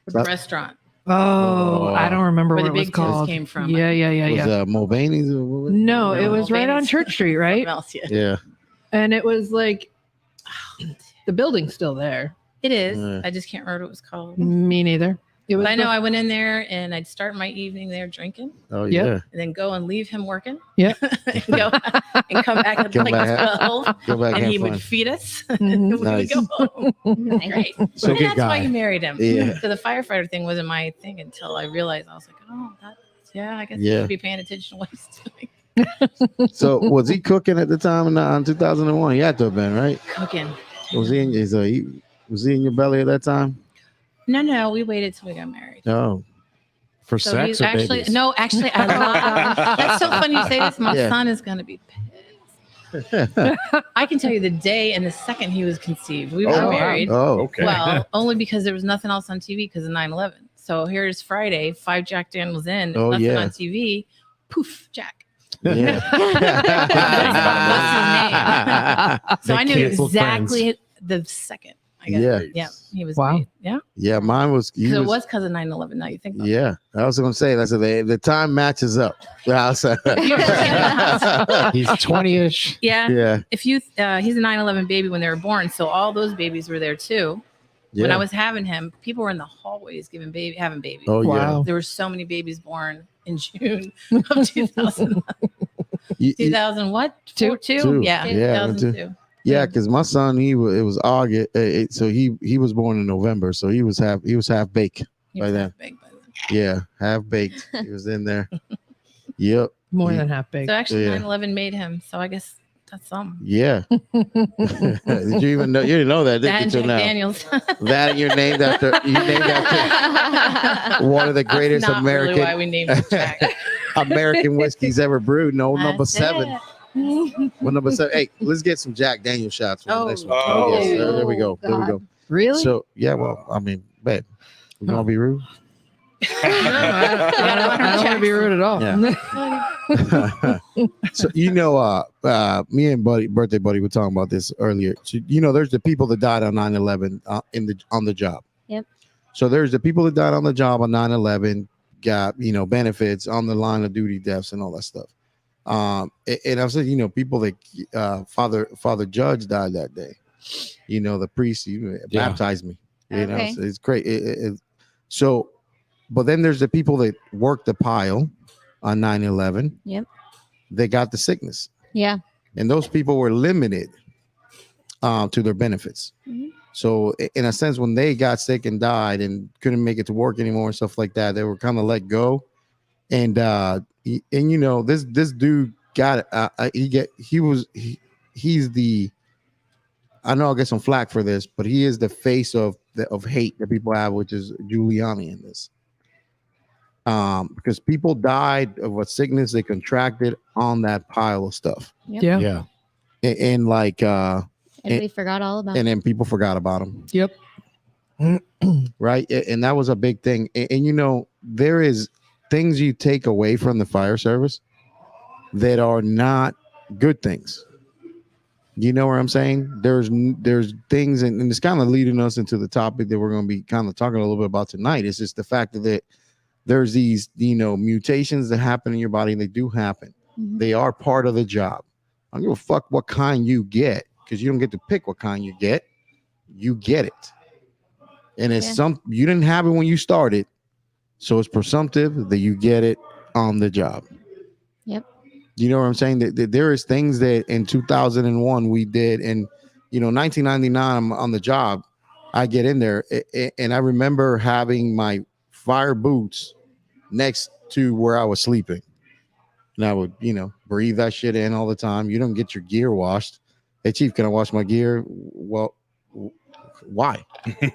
with the That- restaurant Oh, I don't remember where what the it was big toast called. came from. Yeah. Was Mulvaney's? Or what was it? No, it was right on Mulvaney's. Church Street, right? Something else, yeah. Yeah. And it was like the building's still there. It is. Yeah. I just can't remember what it was called. Me neither. It was. But I know I went in there and I'd start my evening there drinking Oh Yep. yeah. and then go and leave him working. Yep. and go and come back at Come like back. 12 Go back and and he fun. would feed us. Mhm. and we Nice. would go home. Great. So and good that's why guy. you married him. Yeah. So the firefighter thing wasn't my thing until I realized I was like, oh, I guess Yeah. you should be paying attention to what he's doing. So was he cooking at the time in 2001? He had to have been, right? Cooking. Was he was he in your belly at that time? No, we waited till we got married. No. for So sex he's or actually babies? no, actually I lied. That's so funny you say this. My Yeah. son is gonna be pissed. I can tell you the day and the second he was conceived. We were wow. married. Oh, Okay. Well, only because there was nothing else on TV because of 9/11. So here's Friday, 5 Jack Daniels in, Oh, nothing yeah. on TV. Poof, Jack. yeah. So They I knew canceled exactly the second. I got Yeah. it. Yeah. He was Wow. made. Yeah. Yeah, mine was. he So it was- was because of 9/11. Now you think about Yeah, I was gonna say that's the time matches up. Yeah, He's 20-ish. it. Yeah. yeah, If you, he's a 9/11 baby when they were born. So all those babies were there too. yeah. When I was having him, people were in the hallways having babies. Oh yeah. Wow. There were so many babies born in June of 2000. You- 2000 what? Two. Two. Yeah. Yeah, 2002. Yeah, because my son, it was August, so he was born in November, so he was half baked He By was then. half big by then. Yeah, half baked. He was in there. Yep. More Yeah. than half baked. So actually, Yeah. 9/11 made him. So I guess that's something. Yeah. Did you even know? You didn't know that, did That you? and Till Jack now. Daniels. That and you're named after one of the greatest That's not American really why we named it Jack. American whiskeys ever brewed. No, number That's 7. it. Well, number 7. Hey, let's get some Jack Daniel shots for the next one. Oh. Yes, there we go. There we go. Really? So yeah, well, I mean, babe, we gonna be rude. I don't want to be rude at all. Yeah. So me and birthday buddy were talking about this earlier. So, there's the people that died on 9/11 on the job. Yep. So there's the people that died on the job on 9/11, got benefits on the line of duty deaths and all that stuff. And I've said people that Father Judge died that day. The priest baptized me. Okay. So it's great. So, but then there's the people that worked the pile on 9/11. Yep. They got the sickness. Yeah. And those people were limited to their benefits. Mhm. So in a sense, when they got sick and died and couldn't make it to work anymore and stuff like that, they were kind of let go. And this dude got he's the, I know I'll get some flack for this, but he is the face of hate that people have, which is Giuliani in this. Because people died of a sickness they contracted on that pile of stuff. Yeah. Yeah. And We forgot all about and then people forgot about him. Yep. Right. And that was a big thing. And there is things you take away from the fire service that are not good things. You know what I'm saying? There's things, and it's kind of leading us into the topic that we're going to be kind of talking a little bit about tonight. It's just the fact that there's these, mutations that happen in your body, and they do happen. Mhm. They are part of the job. I don't give a fuck what kind you get, because you don't get to pick what kind you get. You get it. And it's you didn't have it when you started. So it's presumptive that you get it on the job. Yep. You know what I'm saying? That there is things that in 2001 we did, and 1999 I'm on the job. I get in there, and I remember having my fire boots next to where I was sleeping, and I would breathe that shit in all the time. You don't get your gear washed. Hey chief, can I wash my gear? Well, why?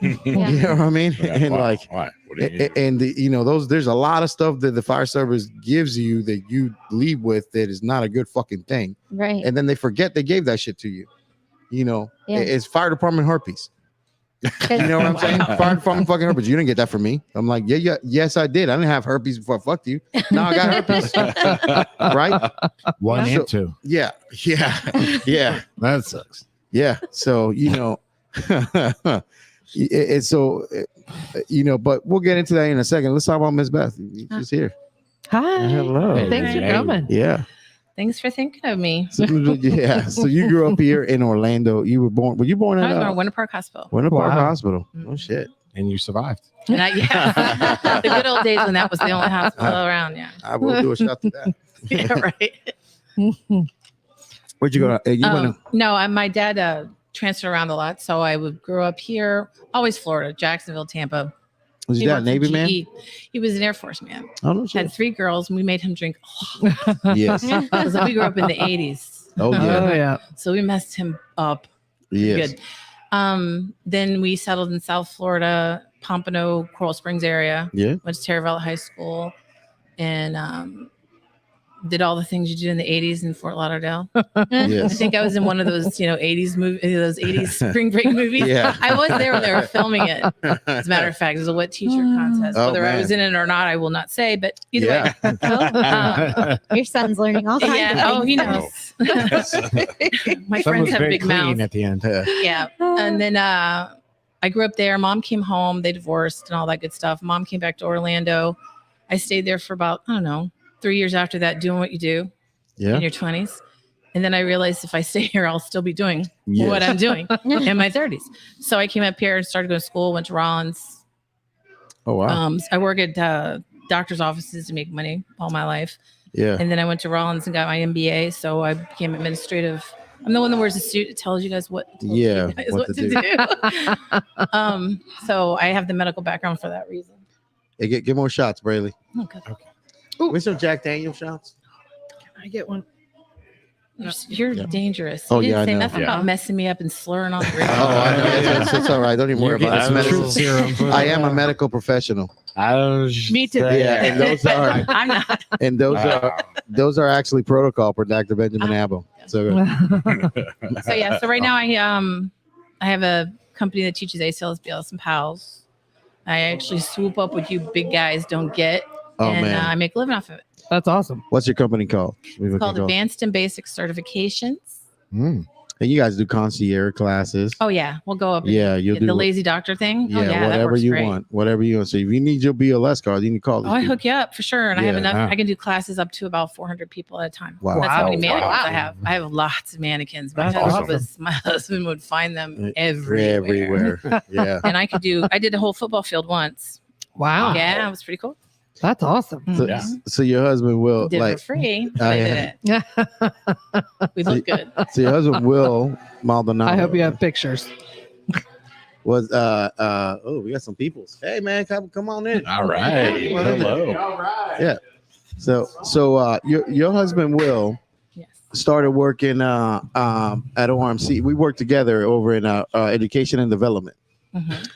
Yeah. You know what I mean? And why? What do you and there's a lot of stuff that the fire service gives you that you leave with that is not a good fucking thing. Right. And then they forget they gave that shit to you. It's fire department herpes. You know what I'm saying? Fire department fucking herpes. You didn't get that from me. I'm like, yes, I did. I didn't have herpes before I fucked you. Now I got herpes. Right? One So- and two. Yeah. That sucks. Yeah. So, it's so, but we'll get into that in a second. Let's talk about Miss Beth. She's here. Hi. Hello. Hey. Thanks for Hey. coming. Yeah. Thanks for thinking of me. So, yeah. So you grew up here in Orlando. Were you born I was at born in Winter Park Hospital. Winter Park Wow. Hospital? Oh Mhm. shit. And you survived. And the good old days when that was the only hospital around. Yeah. I will do a shot to that. Yeah, right. Where'd you go? You went to, No, my dad transferred around a lot. So I grew up here, always Florida, Jacksonville, Tampa. was He your dad worked for Navy man? GE. He was an Air Force man. Oh no Had shit. 3 girls, and we made him drink. Yes. Because we grew up in the 80s. Oh yeah. Oh yeah. So we messed him up Yes. good. Then we settled in South Florida, Pompano, Coral Springs area. Yeah. Went to Terra Valley High School, and did all the things you do in the 80s in Fort Lauderdale. I Yes. think I was in one of those, 80s movies, those 80s spring break movies. Yeah. I was there when they were filming it. As a matter of fact, it was a wet t-shirt contest. Oh, Whether I man. was in it or not, I will not say. But either Yeah. way, Your son's learning all kinds yeah. of Oh, things. he knows. My Some friends was have very big clean mouths. at the end. Yeah. And then I grew up there. Mom came home. They divorced and all that good stuff. Mom came back to Orlando. I stayed there for about, 3 years after that, doing what you do Yeah. in your 20s. And then I realized if I stay here, I'll still be doing Yes. what I'm doing in my 30s. So I came up here and started going to school, went to Rollins. Oh wow. I work at doctor's offices to make money all my life. Yeah. And then I went to Rollins and got my MBA. So I became administrative. I'm the one that wears a suit that tells you guys what, Yeah, what to do. So I have the medical background for that reason. Hey, get more shots, Brayley. Okay. With some Jack Daniel shots. Can I get one? You're Yeah. dangerous. Oh, You yeah, I didn't say know. nothing Yeah. about messing me up and slurring on the Oh, radio. I know. It's all right. Don't even worry You're about it. getting It's some medicine. truth serum. I am a medical professional. I was Me too. Yeah, and those are I'm not. and those are actually protocol for Dr. Benjamin Abel. So So yeah. So right now I have a company that teaches ACLS, BLS, and PALS. I actually swoop up what you big guys don't get, oh and man, I make a living off of it. That's awesome. what's your company called? It's called Advanced and Basic Certifications. And you guys do concierge classes. Oh yeah, we'll go up. And Yeah, you'll get do the lazy doctor thing. Yeah, Oh, yeah, that whatever works you great. want. Whatever you want. So if you need your BLS card, you can call these Oh, I people. hook you up for sure, and I have Yeah. enough. Wow. I can do classes up to about 400 people at a time. Wow. That's how many Wow. mannequins Wow. I have. I have lots of mannequins. My That's husband would find them everywhere. Everywhere. Yeah. And I did the whole football field once. Wow. Yeah, it was pretty cool. That's awesome. So, Yeah. so your husband will Did it like for free. But I I did it. We look good. so your husband Will Maldonado I hope you have pictures. was oh, we got some peoples. Hey man, come on in. All right. Hello. Yeah. So your husband Will Yes. started working at ORMC. We worked together over in education and development. Mhm.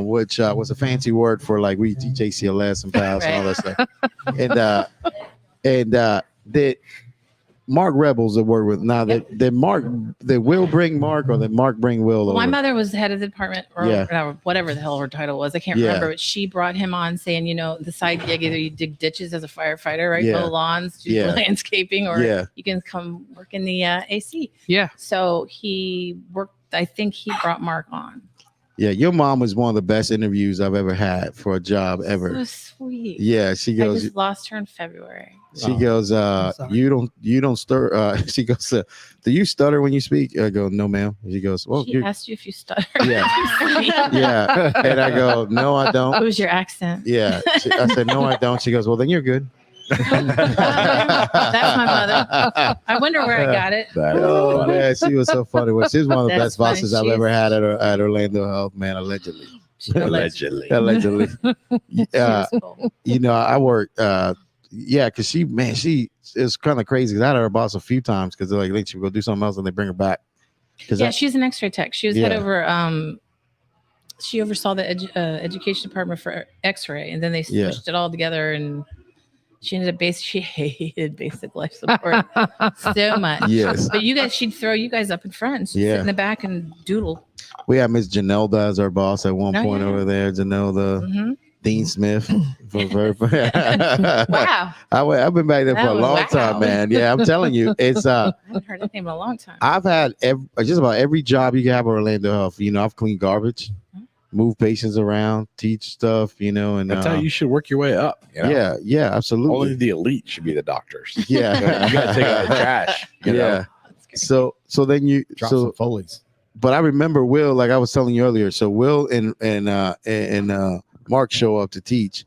Which was a fancy word for like we teach ACLS and PALS and all that stuff. And that Mark Rebels that work with now that Will bring Mark or that Mark bring Will Well, over. my mother was the head of the department or Yeah. whatever the hell her title was. I can't Yeah. remember, but she brought him on saying, the side gig, either you dig ditches as a firefighter, right? Yeah. Mow lawns, do Yeah. landscaping, or Yeah. you can come work in the AC. Yeah. So he worked, I think he brought Mark on. Yeah, your mom was one of the best interviews I've ever had for a job ever. So sweet. Yeah, she I goes. just lost her in February. She goes. sorry. You don't stir. She goes. Do you stutter when you speak? I go, no, ma'am. She goes. Well, She you're, asked you if you stutter. Yeah. yeah. And I go, no, I What don't. was your accent? Yeah. I said, no, I don't. She goes, well, then you're good. That's my mother. I wonder where I got it. Oh man, she was so funny. Well, she's one of the That's best bosses I've funny. ever had at Orlando Health, man. Allegedly. Allegedly. Allegedly. She was cool. I work. Because she is kind of crazy. 'Cause I had her boss a few times because they're like, she will go do something else and they bring her back. Yeah, she's an X-ray tech. She was head Yeah. over. She oversaw the education department for X-ray, and then they Yeah. switched it all together. And she ended up she hated basic life support so much. Yes. But she'd throw you guys up in front, and she'd Yeah. sit in the back and doodle. We had Miss Janelda as our boss at one Oh, point yeah. over there. Janelda, Mhm. Dean Smith. Wow, I've been back there for That a was long wow. time, man. Yeah, I'm telling you, it's I haven't heard that name in a long time. I've had just about every job you can have at Orlando Health. I've cleaned garbage, moved patients around, teach stuff, and That's how you should work your way up. You know? yeah, absolutely. Only the elite should be the doctors. Yeah. You gotta take out the trash. You know? Yeah. That's good. So then you Drop some Foley's. but I remember Will, like I was telling you earlier. So Will and Mark show up to teach,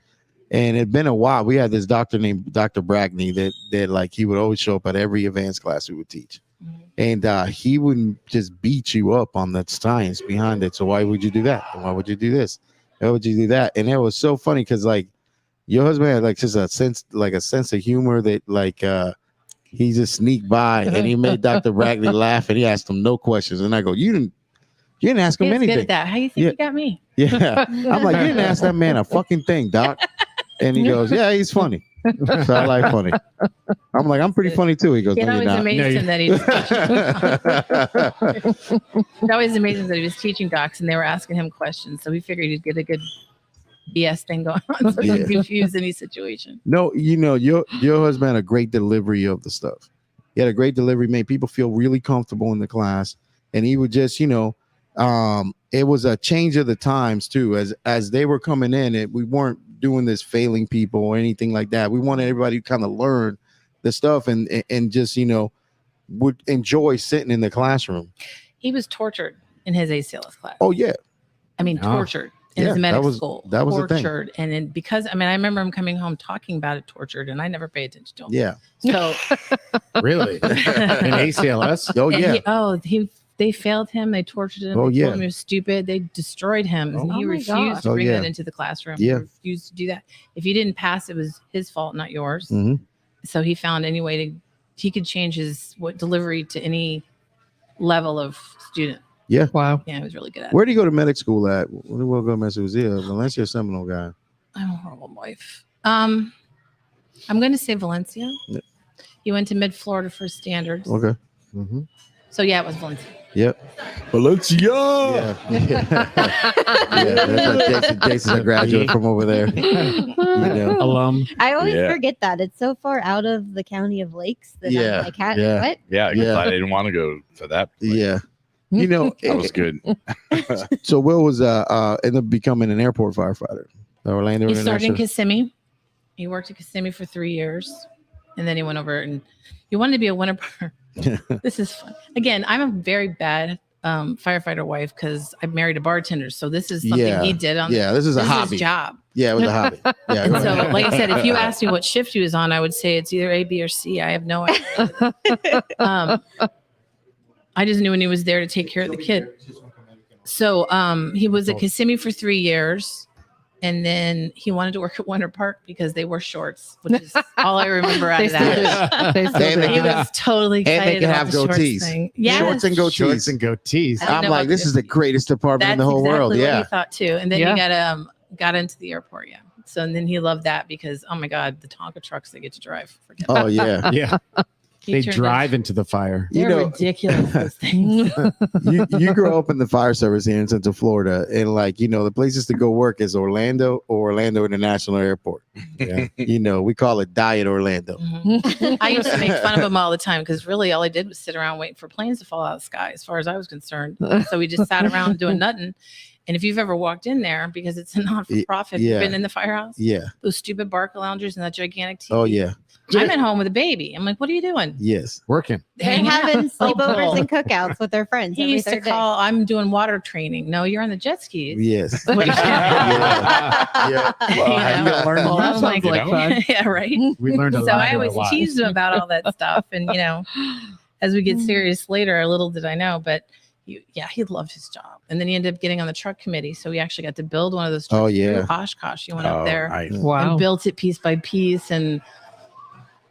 and it'd been a while. We had this doctor named Dr. Brackney that like he would always show up at every advanced class we would teach, Mhm. and he wouldn't just beat you up on the science behind it. So why would you do that? And why would you do this? Why would you do that? And it was so funny because like your husband had like just a sense of humor that like he just sneaked by and he made Dr. Brackney laugh and he asked him no questions. And I go, you didn't ask him He was good anything. at that. How you think Yeah. you got me? Yeah. I'm like, you didn't ask that man a fucking thing, doc. And he goes, yeah, he's funny. So I like funny. I'm like, I'm pretty funny too. He goes, It no, always you're not. amazed him that he was teaching. It always amazed him that he was teaching docs and they were asking him questions. So we figured he'd get a good BS thing going on so he Yeah. didn't confuse any situation. No, your husband had a great delivery of the stuff. He had a great delivery, made people feel really comfortable in the class. And he would just, it was a change of the times too. As they were coming in, we weren't doing this failing people or anything like that. We wanted everybody to kind of learn the stuff and just, would enjoy sitting in the classroom. He was tortured in his ACLS class. Oh yeah. I mean, Oh. tortured in Yeah, his that medical was- school. that was the thing. tortured. And then because, I remember him coming home talking about it tortured and I never paid attention to him. Yeah. So Really? In ACLS? Oh and yeah. he They failed him. They tortured him. Oh, They yeah. told him he was stupid. They destroyed him. And Oh he my refused gosh. to Oh, bring yeah. that into the classroom. Yeah. He refused to do that. If he didn't pass, it was his fault, not yours. Mhm. So he found any way to, he could change his delivery to any level of student. Wow. Yeah, he was really good at it. Where did he go to medic school at? Where did he go to medic school? Was he a Valencia or Seminole guy? I'm a horrible wife. I'm going to say Valencia. Yeah. He went to Mid Florida for standards. Okay. Mhm. So yeah, it was Valencia. Yep. Valencia. Yeah. Yeah. That's like Jason's a graduate from over there. You know. Alum. I always Yeah. forget that it's so far out of the county of Lakes that Yeah, I'm like, how, yeah. what? Yeah, Yeah. I didn't want to go to that. place. Yeah. You know, That was good. so Will was ended up becoming an airport firefighter. Orlando He started in International. Kissimmee. He worked at Kissimmee for 3 years, and then he went over and he wanted to be a winter. This is fun. Again, I'm a very bad firefighter wife because I married a bartender. So this is something Yeah. he did on. Yeah, this is a this hobby. is his job. Yeah, it was a hobby. Yeah. And go so, ahead. like I said, if you asked me what shift he was on, I would say it's either A, B, or C. I have no idea. I just knew when he was there to take care of the kid. So he was at Kissimmee for 3 years. And then he wanted to work at Winter Park because they wore shorts, which is all I remember out They of still that. do. They still And they do. He can was totally and they excited can about have the shorts goatees. thing. Yes. Shorts and goatees. Shorts and goatees. I don't I'm know like, about this is the greatest department in That's the whole exactly world. what Yeah. he thought too. And then Yeah. he got into the airport. Yeah. So and then he loved that because oh my God, the Tonka trucks they get to drive. Forget Oh yeah. Yeah. He They turned drive into the fire. They're You know, ridiculous. Those things. you grow up in the fire service here in Central Florida, and like the places to go work is Orlando or Orlando International Airport. Yeah. We call it Diet Orlando. Mhm. I used to make fun of him all the time because really all I did was sit around waiting for planes to fall out of the sky, as far as I was concerned. So we just sat around doing nothing. And if you've ever walked in there, because it's a non-for-profit, Yeah. you've been in the firehouse, Yeah. those stupid barca loungers and that gigantic TV. Oh yeah. I'm at home with a baby. I'm like, what are you doing? Yes. Working. They're Hanging out. having Oh, sleepovers cool. and cookouts with their friends. He every used to third day. call, I'm doing water training. No, you're on the jet skis. Yes. What are you Yeah. Well, You you gotta learn to Well, that use sounds it, like know? fun. yeah, right. We learned a So lot. I in our always lives. teased him about all that stuff. And, as we get serious later, little did I know, but he loved his job. And then he ended up getting on the truck committee. So we actually got to build one of those trucks Oh, yeah. through Oshkosh. He went Oh, up there nice. Wow. and built it piece by piece. And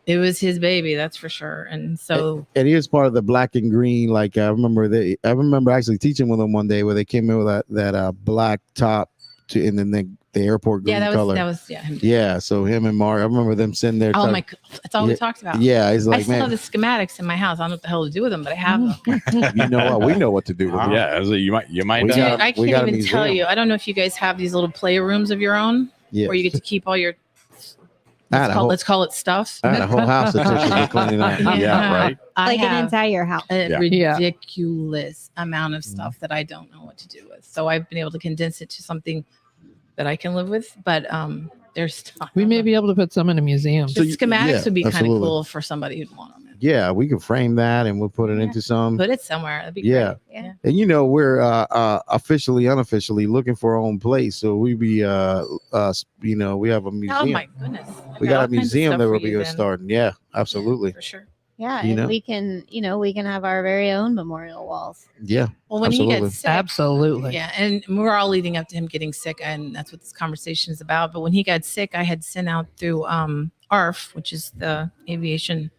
it was his baby, that's for sure. And so And he was part of the black and green. Like I remember actually teaching with them one day where they came in with that black top and then the airport green color. that was him. Yeah. So him and Mark, I remember them sitting there. Oh talking- my God, that's all we talked about. Yeah. He's I like, still have man, the schematics in my house. I don't know what the hell to do with them, but I have them. you know what? We know what to do with them. Yeah, you might. We Dude, got- I we can't got a even tell museum. you. I don't know if you guys have these little playrooms of your own Yeah. where you get to keep all your I had a whole- let's call it stuff. I had a whole house that took me cleaning out. Yeah, right. I Like an have entire house. a Yeah. ridiculous amount of stuff that I don't know what to do with. So I've been able to condense it to something that I can live with. But there's stuff. We may be able to put some in a museum. The So you- schematics yeah, would be kind of absolutely. cool for somebody who'd want them. Yeah, we can frame that and we'll put it into some. Put it somewhere. That'd be Yeah. great. Yeah. And we're officially, unofficially looking for our own place. So we be we have a museum. Oh my goodness. I've We all got a kinds of museum stuff that for we'll be you then, starting. Yeah, absolutely. for sure. Yeah, You and know? we can have our very own memorial walls. Yeah. Well, when he Absolutely. gets sick, Absolutely. yeah, and we're all leading up to him getting sick, and that's what this conversation is about. But when he got sick, I had sent out through ARF, which is the aviation.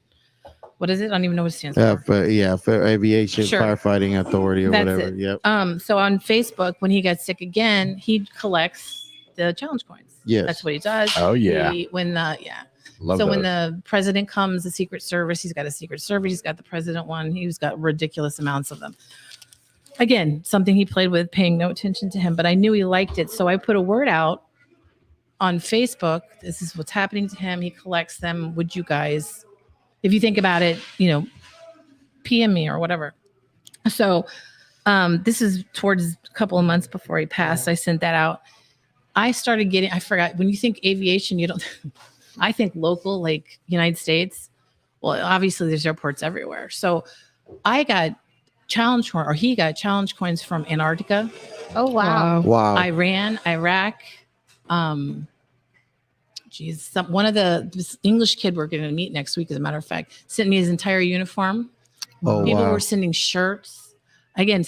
What is it? I don't even know what it stands for. For aviation Sure. firefighting authority or That's whatever. it. Yep. So on Facebook, when he got sick again, he collects the challenge coins. Yes. That's what he does. Oh, yeah. Love So when those. the president comes, the Secret Service, he's got a Secret Service, he's got the president one, he's got ridiculous amounts of them. Again, something he played with, paying no attention to him, but I knew he liked it. So I put a word out on Facebook. This is what's happening to him. He collects them. Would you guys, if you think about it, PM me or whatever. So this is towards a couple of months before he passed. I sent that out. I forgot, when you think aviation, you don't, I think local, like United States. Well, obviously there's airports everywhere. So I got he got challenge coins from Antarctica, Oh wow. Wow. Iran, Iraq. One of this English kid we're going to meet next week, as a matter of fact, sent me his entire uniform. Oh, People wow. were sending shirts. again,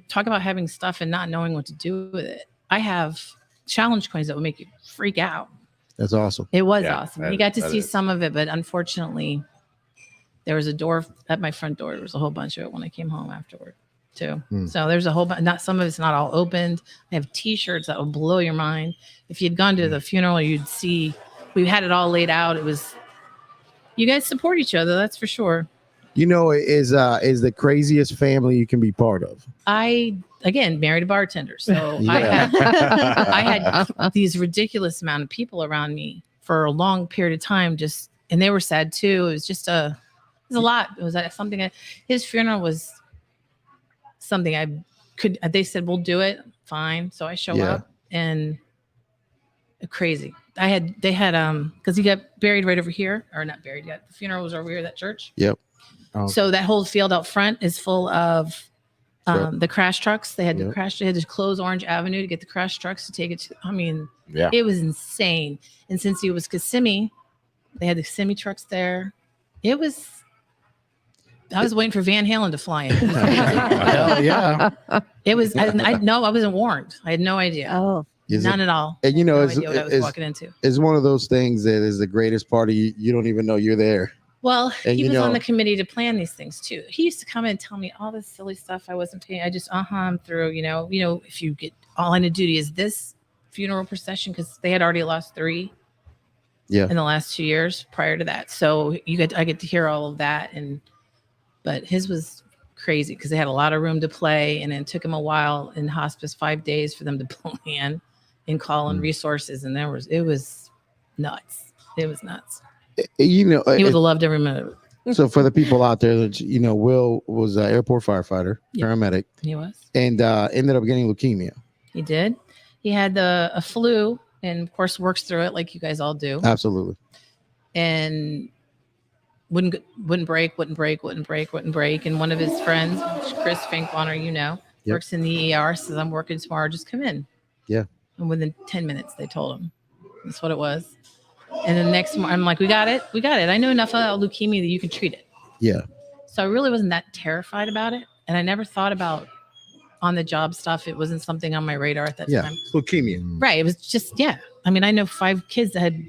talk about having stuff and not knowing what to do with it. I have challenge coins that would make you freak out. That's awesome. It was Yeah, awesome. that- You got to that see is. some of it, but unfortunately, there was a door at my front door. There was a whole bunch of it when I came home afterward, too. So there's a whole bunch. Not some of it's not all opened. I have T-shirts that will blow your mind. If you'd gone to the funeral, you'd see we had it all laid out. It was. You guys support each other, that's for sure. You know, is the craziest family you can be part of. I again married a bartender, so Yeah. I had these ridiculous amount of people around me for a long period of time. And they were sad too. It was a lot. It was something. His funeral was something I could. They said we'll do it. Fine. So I show up and crazy. They had because he got buried right over here, or not buried yet. The funeral was over here, that church. Yep. Oh. So that whole field out front is full of the crash trucks. They had to They had to close Orange Avenue to get the crash trucks to take it to. I mean, Yeah. it was insane. And since he was Kissimmee, they had the Kissimmee trucks there. It was. I was waiting for Van Halen to fly in. Hell yeah. It was. I wasn't warned. I had no idea. Oh, None at all. And you know, No it's, idea what I was walking into. it's one of those things that is the greatest part of you. You don't even know you're there. Well, And he you was on know- the committee to plan these things too. He used to come and tell me all this silly stuff I wasn't paying. I just I'm through. You know, if you get all line of duty is this funeral procession, because they had already lost 3 Yeah. in the last 2 years prior to that. So I get to hear all of that, but his was crazy because they had a lot of room to play, and it took him a while in hospice, 5 days for them to plan and call in resources, and it was nuts. It was nuts. You know, He would have loved every minute of it. so for the people out there that Will was an airport firefighter, Yeah. paramedic, He was. and ended up getting leukemia. He did. He had a flu, and of course works through it like you guys all do, Absolutely. and wouldn't break. And one of his friends, Chris Finkbonner, Yep. works in the ER, says, "I'm working tomorrow. Just come in." Yeah. And within 10 minutes, they told him that's what it was. And the next morning, I'm like, "We got it. I know enough about leukemia that you can treat it." Yeah. So I really wasn't that terrified about it, and I never thought about on the job stuff. It wasn't something on my radar at that Yeah. time. Leukemia. Right. It was just, I mean, I know 5 kids that had,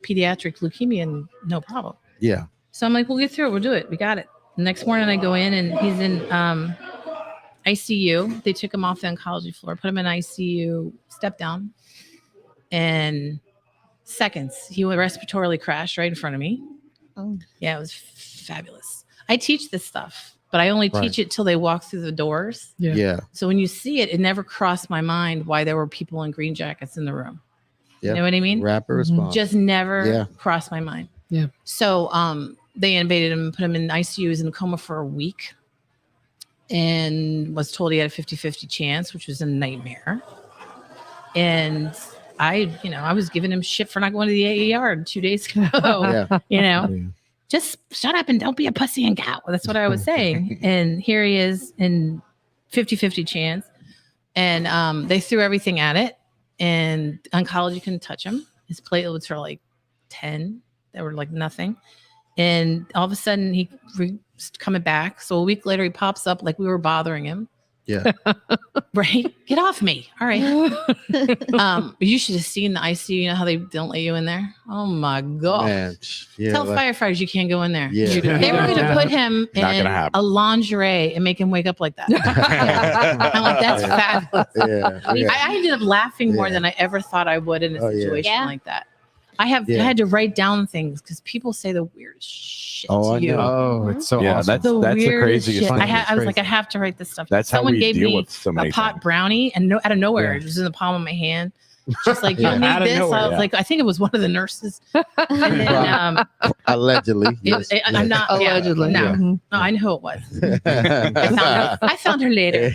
pediatric leukemia and no problem. Yeah. So I'm like, we'll get through it. We'll do it. We got it. The next morning I go in and he's in ICU. They took him off the oncology floor, put him in ICU, step down. And seconds, he would respiratorily crash right in front of me. Oh. Yeah, it was fabulous. I teach this stuff, but I only teach it till they walk through the doors. Yeah. So when you see it, it never crossed my mind why there were people in green jackets in the room. Yeah. You know what I mean? Rapid response. Just never Yeah. crossed my mind. Yeah. So they intubated him, put him in ICU. He was in a coma for a week and was told he had a 50-50 chance, which was a nightmare. And I was giving him shit for not going to the AER 2 days ago. Yeah. Just shut up and don't be a pussy and go. That's what I was saying. And here he is in 50-50 chance. And they threw everything at it. And oncology couldn't touch him. His platelets are like 10. They were like nothing. And all of a sudden he coming back. So a week later he pops up like we were bothering him. Yeah. Right? Get off me. All right. You should have seen the ICU. You know how they don't let you in there? Oh my God. Man. Yeah. Tell firefighters you can't go in there. Yeah. They were going to put him Not in gonna happen. a lingerie and make him wake up like that. I'm like, that's fabulous. Yeah. I ended up laughing more Yeah. than I ever thought I would in a Oh, yeah. situation Yeah. like that. I had to write down things because people say the weirdest shit Oh, I to you. know. Oh, it's so Yeah, awesome. that's the weirdest craziest shit. thing. I was Crazy. like, I have to write this stuff. That's how Someone we gave deal me with so many a pot things. brownie, and out of nowhere, Yeah. it was in the palm of my hand. Just like, Yeah, you out need of this. nowhere, I was yeah. like, I think it was one of the nurses. And then Allegedly. Yes. I'm not Allegedly. Yeah, no, Mhm. no, I know who it was. I found her later.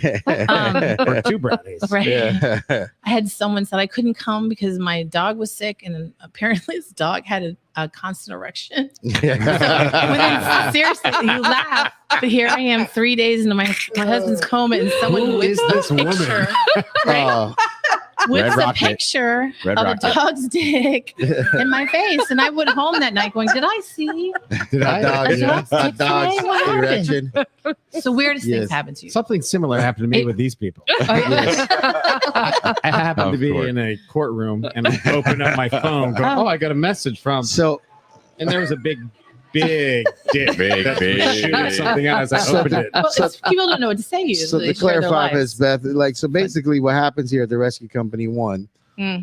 Or 2 brownies. Right. Yeah. I had someone said I couldn't come because my dog was sick, and apparently this dog had a constant erection. Seriously, you laugh, but here I am 3 days into my husband's coma, and someone Who whips is a this woman? picture. Oh, with Red the Rocket. picture Red of Rocket. a dog's dick in my face. And I went home that night going, did I see? Did A I? dog's, Yeah. a dog's What happened? erection. So weirdest Yes. things happen to you. Something similar happened to me It- with these people. Yes. I happened to Of be course. in a courtroom and I opened up my phone. Go, oh, I got a message from, So and there was a big dick. Big, that was big. shooting something out as I So- opened it. Well, it's, people don't know what to say usually. So They to share their clarify lives. this, Beth, like so basically what happens here at the Rescue Company 1,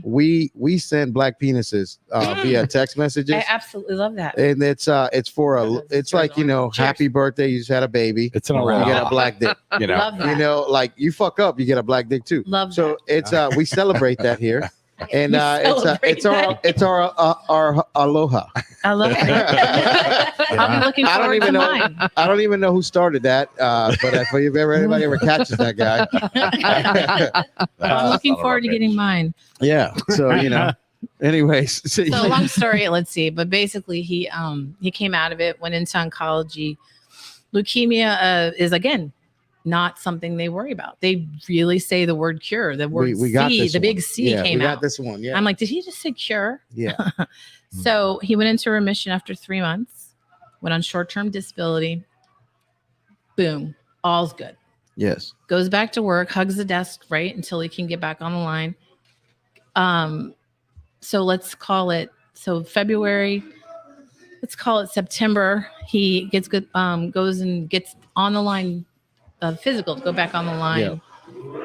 we send black penises via text messages. I absolutely love that. And it's for a it's like, you know, Cheers. happy birthday, you just had a baby. It's an You allowance. get a black dick. You know, Love that. You know, like you fuck up, you get a black dick too. Love So it's we celebrate that here. And You it's our aloha. I love that. I'll be looking I don't forward to even know. mine. I don't even know who started that, but if anybody ever catches that guy, I'm looking forward to getting mine. yeah. So you know. Anyways, so, So long story, let's see. But basically, he came out of it, went into oncology. Leukemia is again not something they worry about. They really say the word cure. The word we got C, this the one. big C Yeah, came we got out. this one. Yeah, I'm like, did he just say cure? yeah. So he went into remission after 3 months, went on short-term disability. Boom, all's good. Yes. Goes back to work, hugs the desk, right, until he can get back on the line. So let's call it February. Let's call it September. He gets good, goes and gets on the line, physical to go back on the line. Yeah.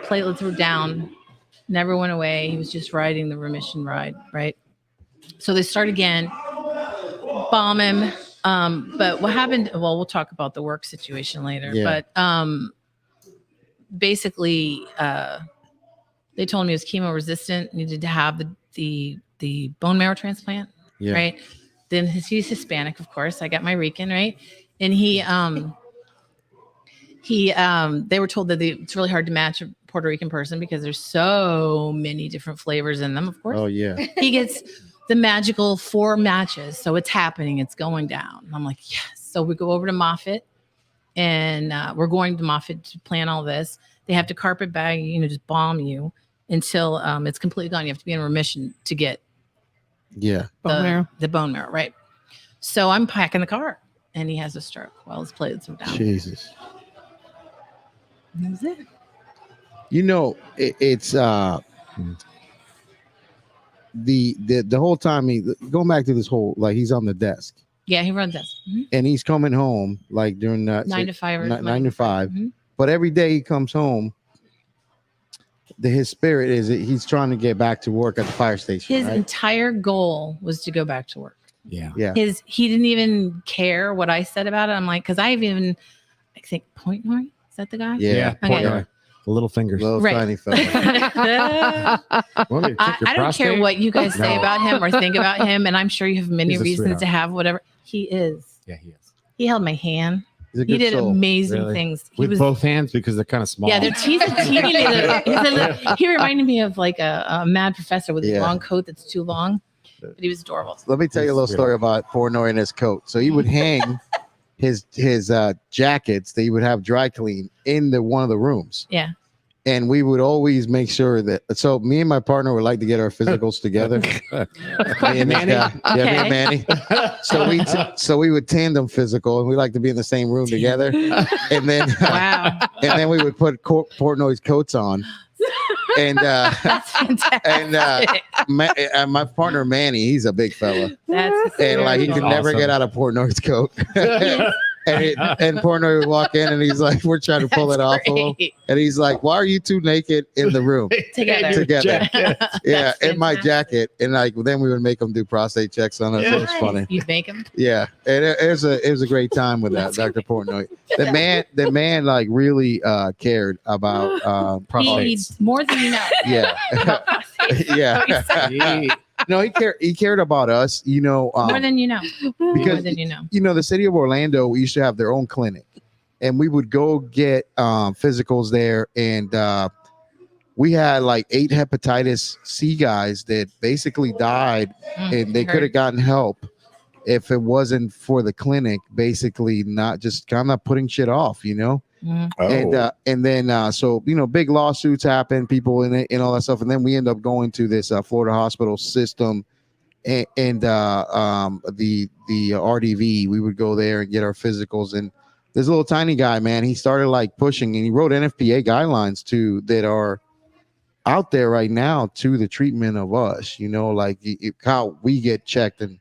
Platelets were down, never went away. He was just riding the remission ride, right? So they start again, bomb him. But what happened? Well, we'll talk about the work situation later. Yeah. But basically, they told him he was chemo resistant, needed to have the bone marrow transplant, Yeah. right? Then he's Hispanic, of course. I got my Rican, right? And they were told that it's really hard to match a Puerto Rican person because there's so many different flavors in them, of course. Oh yeah. He gets the magical 4 matches. So it's happening. It's going down. And I'm like, yes. So we go over to Moffitt and we're going to Moffitt to plan all this. They have to carpet bag, just bomb you until it's completely gone. You have to be in remission to get Yeah. Bone marrow. the bone marrow, right? So I'm packing the car and he has a stroke while his platelets are down. Jesus. And that was it. You know, it's the whole time going back to this whole, like, he's on the desk Yeah, he runs this. and he's coming home like during 9 to 5 or 9 to 5. Mhm. But every day he comes home, his spirit is he's trying to get back to work at the fire station. His right? entire goal was to go back to work. Yeah. Yeah. He didn't even care what I said about it. I'm like, because I think Pointnoy, is that the guy? Yeah. Okay. Portnoy. The little fingers. Little Right. tiny fella. Want me to check your I don't care prostate? what you guys say No. about him or think about him, and I'm sure you have many He's a reasons sweetheart. to have whatever. He is. Yeah, he is. He held my hand. He's a He good did soul. amazing Really? thing. He With was, both hands because they're kind of small. yeah, he's a teeny little. He reminded me of like a mad professor with his Yeah. long coat that's too long, but he was adorable. Let me tell you a little He's story about Portnoy and his coat. So he would hang his jackets that he would have dry clean in one of the rooms. Yeah. And we would always make sure that. So me and my partner would like to get our physicals together. Me and this Manny? guy. Yeah, me and Okay. Manny. So we would tandem physical, and we like to be in the same room together. And then Wow, and then we would put Portnoy's coats on. And that's fantastic. and my partner Manny, he's a big fella, That's and like he hysterical. could never awesome. get out of Portnoy's coat. And Portnoy would walk in, and he's like, "We're trying to pull it off of him," Great. and he's like, "Why are you two naked in the room?" Together. Together. Yeah, That's in my fantastic. jacket, and like then we would make them do prostate checks on us. It was Nice. funny. You'd make him. Yeah, and it was a great time with that, Dr. Portnoy. The man like really cared about He Prostates. more than you know. yeah yeah. No, he cared about us. More than you know. More because than you know. the city of Orlando used to have their own clinic, and we would go get physicals there, and we had like 8 hepatitis C guys that basically died, and they could have gotten help if it wasn't for the clinic. Basically, not just kind of putting shit off, Mhm. Oh, And then so big lawsuits happen, people and all that stuff, and then we end up going to this Florida hospital system, and the RDV. We would go there and get our physicals, and this little tiny guy, man, he started like pushing, and he wrote NFPA guidelines too that are out there right now to the treatment of us. Like how we get checked and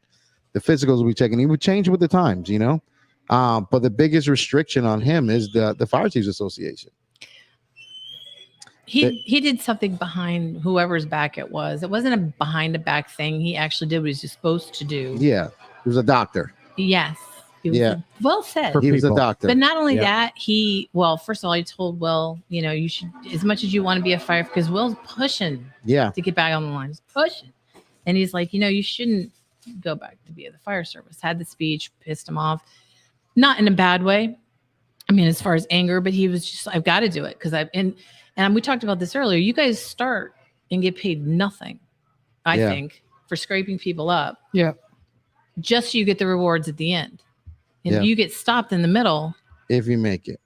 the physicals we check, and he would change with the times. But the biggest restriction on him is the Fire Chiefs Association. He did something behind whoever's back it was. It wasn't a behind the back thing. He actually did what he was supposed to do. Yeah, he was a doctor. Yes. He was Yeah. well said. For He was a people. doctor. But not only Yeah. that, first of all, he told Will, you should, as much as you want to be a firefighter, because Will's pushing Yeah, to get back on the line. He's pushing. And he's like, you shouldn't go back to be at the fire service. Had the speech, pissed him off. Not in a bad way. I mean, as far as anger, but he was just, I've got to do it because and we talked about this earlier. You guys start and get paid nothing, I Yeah. think, for scraping people up. Yeah. Just so you get the rewards at the end. And Yeah. you get stopped in the middle if you make it.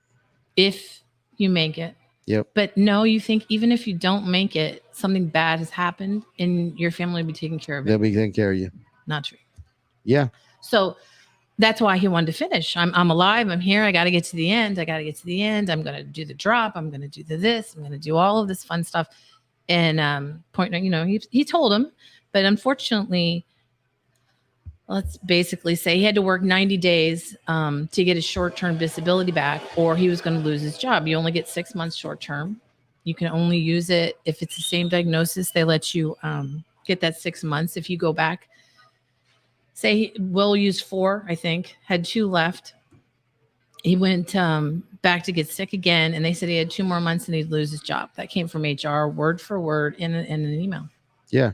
if you make it. Yep. But no, you think even if you don't make it, something bad has happened and your family will be taking care of They'll it. be taking care of you. Not true. Yeah. So that's why he wanted to finish. I'm alive. I'm here. I got to get to the end. I'm going to do the drop. I'm going to do this. I'm going to do all of this fun stuff. And he told him, but unfortunately, let's basically say he had to work 90 days to get his short-term disability back, or he was going to lose his job. You only get 6 months short-term. You can only use it if it's the same diagnosis. They let you get that 6 months. If you go back, say Will used 4, I think, had 2 left. He went back to get sick again, and they said he had 2 more months and he'd lose his job. That came from HR, word for word, in an email. Yeah.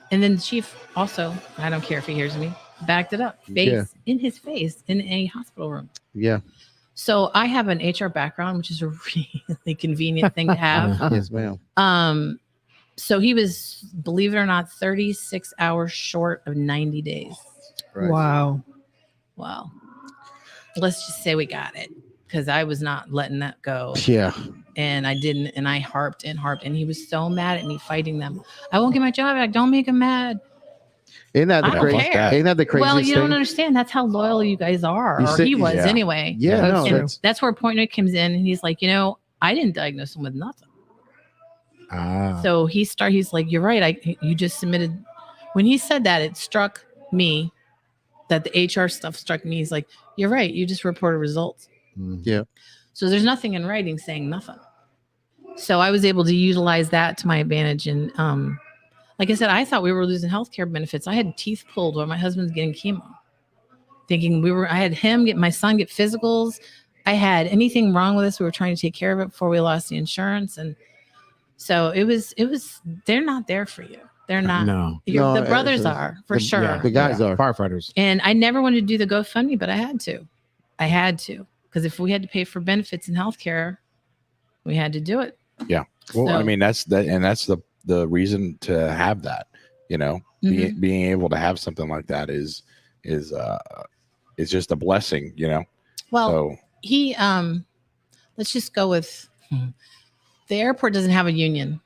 And then the chief also, I don't care if he hears me, backed it up, in his face, in a hospital room. Yeah. So I have an HR background, which is a really convenient thing to have. Yes, ma'am. So he was, believe it or not, 36 hours short of 90 days. Right. Wow. Wow. Let's just say we got it, because I was not letting that go. Yeah. And I didn't, and I harped, and he was so mad at me fighting them. I won't get my job back. Don't make him mad. Isn't that I the don't crazy? care. Ain't that the craziest Well, you thing? don't understand. That's how loyal you guys are. You Or said- he was yeah. anyway. Yeah, That's no, true. That's where Point Note comes in, and he's like, I didn't diagnose him with nothing. So he's like, you're right. You just submitted. When he said that, it struck me that the HR stuff struck me. He's like, you're right. You just reported results. Yeah. So there's nothing in writing saying nothing. So I was able to utilize that to my advantage. And like I said, I thought we were losing healthcare benefits. I had teeth pulled while my husband's getting chemo, thinking I had him my son get physicals. I had anything wrong with us. We were trying to take care of it before we lost the insurance. And so it was, they're not there for you. They're not. No. No, The brothers it's- are for sure. Yeah, The guys are. firefighters. And I never wanted to do the GoFundMe, but I had to. Because if we had to pay for benefits and healthcare, we had to do it. well, I So- mean that's the reason to have that. Being able to have something like that is just a blessing. Well, So he let's just go with the airport doesn't have a union.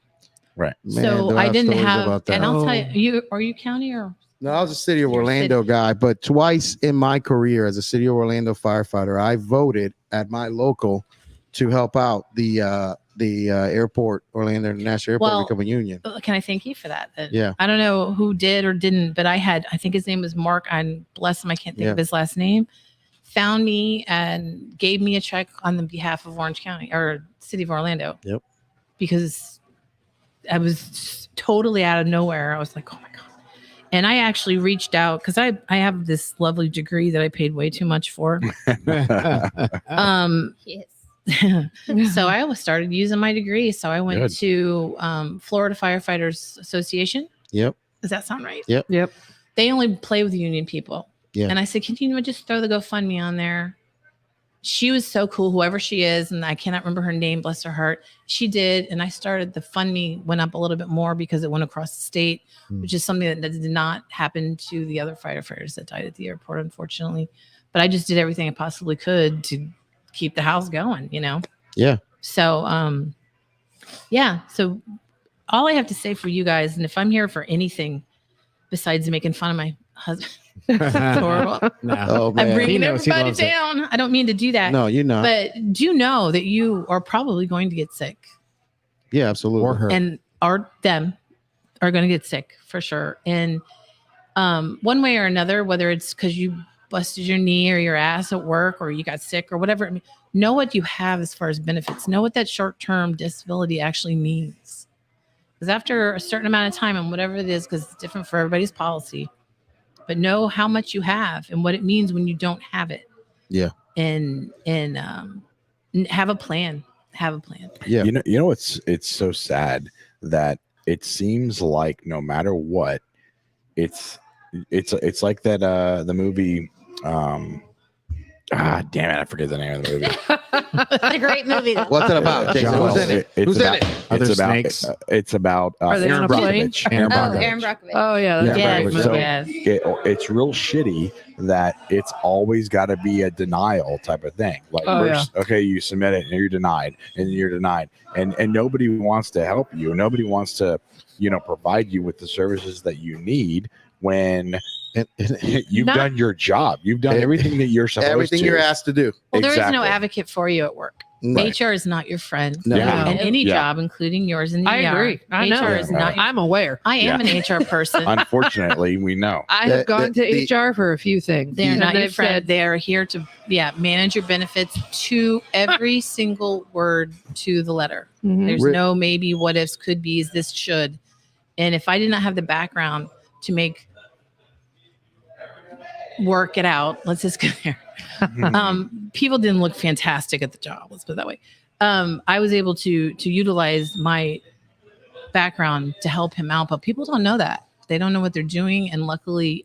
Man, So do I have didn't stories have, about that. and I'll tell Oh. you, are you county or? No, I was a City of You're Orlando guy, but twice in my career as a City of Orlando firefighter, I voted at my local to help out the airport, Orlando International Airport, Well, become a union. Can I thank you for that? Then? Yeah. I don't know who did or didn't, but I think his name was Mark. And bless him, I can't think of his last name. Found me and gave me a check on the behalf of Orange County or City of Orlando. Yep. Because I was just totally out of nowhere. I was like, oh my God. And I actually reached out because I have this lovely degree that I paid way too much for. Yes. So I started using my degree. So I went Good. to Florida Firefighters Association. Yep. Does that sound right? Yep. They only play with union people. Yeah. And I said, can you just throw the GoFundMe on there? She was so cool, whoever she is, and I cannot remember her name, bless her heart. She did, and I started the FundMe went up a little bit more because it went across the state, which is something that did not happen to the other firefighters that died at the airport, unfortunately. But I just did everything I possibly could to keep the house going, Yeah. So, so all I have to say for you guys, and if I'm here for anything besides making fun of my husband, it's horrible. No. Oh I'm man. He bringing knows, he everybody loves it. down. I don't mean to do that. No, you're not. But do know that you are probably going to get sick, Yeah, absolutely. Or her. and them are going to get sick for sure. And one way or another, whether it's because you busted your knee or your ass at work or you got sick or whatever, I mean, know what you have as far as benefits. Know what that short-term disability actually means. Because after a certain amount of time and whatever it is, because it's different for everybody's policy, but know how much you have and what it means when you don't have it. Yeah. And have a plan. Have a plan. Yeah. You know, it's so sad that it seems like no matter what, it's like that the movie damn it, I forget the name of the movie. It's a great movie. Though. What's it about? Jason? John. Who's in it? It's Who's about, in it? Are there it's about snakes? it's about Are they on a plane? Aaron Oh, Brockovich. Aaron Brockovich. Oh yeah, that's Yeah, a great right. movie. So- Yes. it's real shitty that it's always got to be a denial type of thing. Like Oh, first, okay, you submit it and you're denied, and you're denied, and nobody wants to help you. Nobody wants to, provide you with the services that you need when you've Not- done your job. You've done everything that you're supposed Everything to. you're asked to do. Well, there is no Exactly. advocate for you at work. Right. HR is not your friend. No. Yeah. And any Yeah. job, including yours in the I ER, agree. I know. HR is not your I'm aware. I am an HR person. Unfortunately, we know. I have gone to the- HR for a few things. They're and not your they've friend. said, They are here to manage your benefits to every single word to the letter. Mhm. There's Re- no maybe, what ifs, could be's, this should. And if I did not have the background to work it out, let's just go there. People didn't look fantastic at the job. Let's put it that way. I was able to utilize my background to help him out, but people don't know that. They don't know what they're doing. And luckily,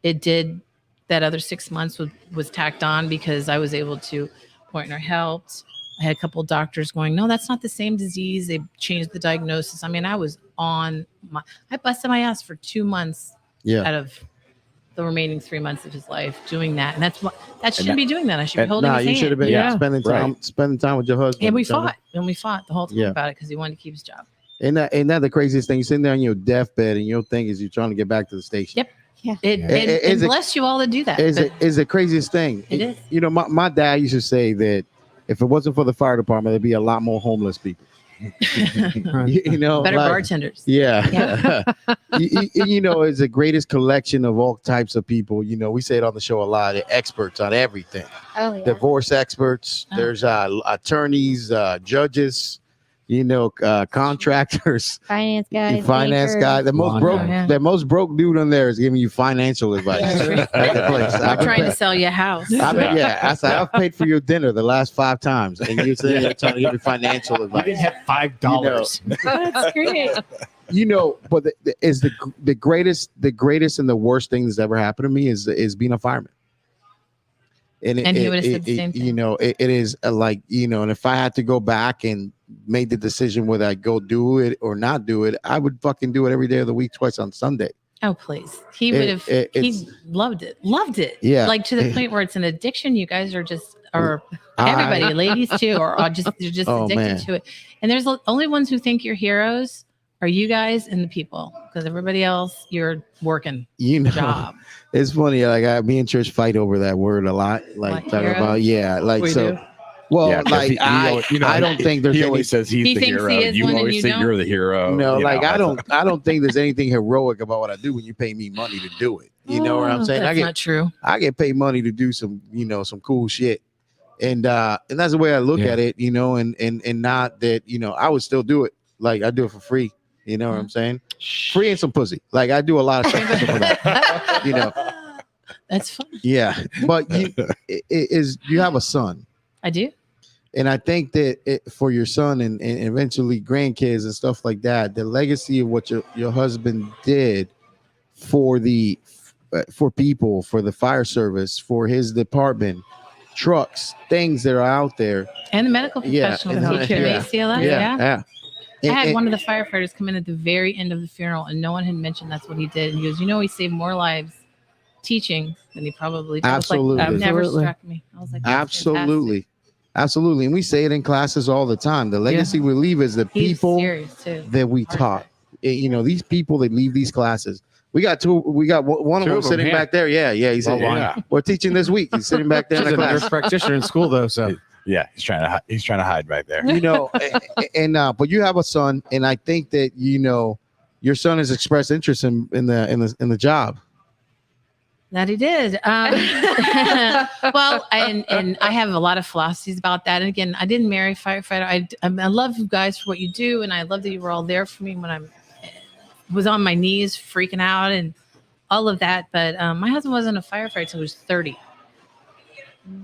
it did. That other 6 months was tacked on because I was able to Pointner helped. I had a couple of doctors going, no, that's not the same disease. They changed the diagnosis. I mean, I busted my ass for 2 months Yeah. out of the remaining 3 months of his life doing that. And that shouldn't be doing that. I should be and- holding Nah, his you hand. should have been Yeah. spending time with your husband. And we fought the whole time Yeah. about it because he wanted to keep his job. Ain't that the craziest thing? You're sitting there on your deathbed and your thing is you're trying to get back to the station. Yep. Yeah. It bless you all to do that. Is but- it is the craziest thing. It is. My dad used to say that if it wasn't for the fire department, there'd be a lot more homeless people. better like- bartenders. Yeah. It's the greatest collection of all types of people. We say it on the show a lot. They're experts on everything. Oh yeah. Divorce experts. Oh. There's attorneys, judges, contractors, Finance guys. finance bankers. guy. The Laundry. most broke dude on there is giving you financial advice. Yeah. At the place. We're trying to sell you a house. I said I've paid for your dinner the last 5 times, and you're sitting there trying to give me financial You advice. didn't have $5. That's great. But the greatest and the worst thing that's ever happened to me is being a fireman. And he would have said the same thing. It is like, and if I had to go back and make the decision whether I go do it or not do it, I would fucking do it every day of the week, twice on Sunday. Oh, please. He would have, he loved it. Yeah. Like to the point where it's an addiction. You guys are everybody, ladies too, they're just Oh, addicted man. to it. And there's only ones who think you're heroes are you guys and the people, because everybody else, you're working job. It's funny. Like me and Trish fight over that word a lot. Like What, talking hero? about, like We so. do. Well, Yeah, 'cause like he always- I don't think there's He any. always says he's He the thinks hero. he is You one and always you think don't? you're the hero. No, you like know, I don't think there's anything heroic about what I do when you pay me money to do it. You know what I'm saying? That's not true. I get paid money to do some cool shit. And that's the way I look Yeah. at it, and not that, I would still do it. Like I do it for free. You know what I'm saying? Free and some pussy. Like I do a lot of stuff for that. That's fun. Yeah. But you have a son. I do. And I think that for your son and eventually grandkids and stuff like that, the legacy of what your husband did for people, for the fire service, for his department, trucks, things that are out there. And the medical Yeah, professionals, and- teacher, yeah. ACLS, Yeah. I had one of the firefighters come in at the very end of the funeral, and no one had mentioned that's what he did. And he goes, he saved more lives teaching than he probably did. I was Absolutely. like, it never Absolutely. struck me. I was like, that's Absolutely. Absolutely. And we say it in classes all the time. The legacy we leave is the fantastic. He's people serious too. that we Hard taught. guy. You know, these people that leave these classes. We got one of Two them of them sitting here. back there. Yeah. He's Well, one. Yeah. we're teaching this week. He's sitting back there in She's the a nurse class. practitioner in school, though. So Yeah, he's trying to hide right there. You know, but you have a son, and I think that your son has expressed interest in the job. That he did. Well, and I have a lot of philosophies about that. And again, I didn't marry Firefighter. I love you guys for what you do, and I love that you were all there for me when I was on my knees freaking out and all of that. But my husband wasn't a firefighter until he was 30.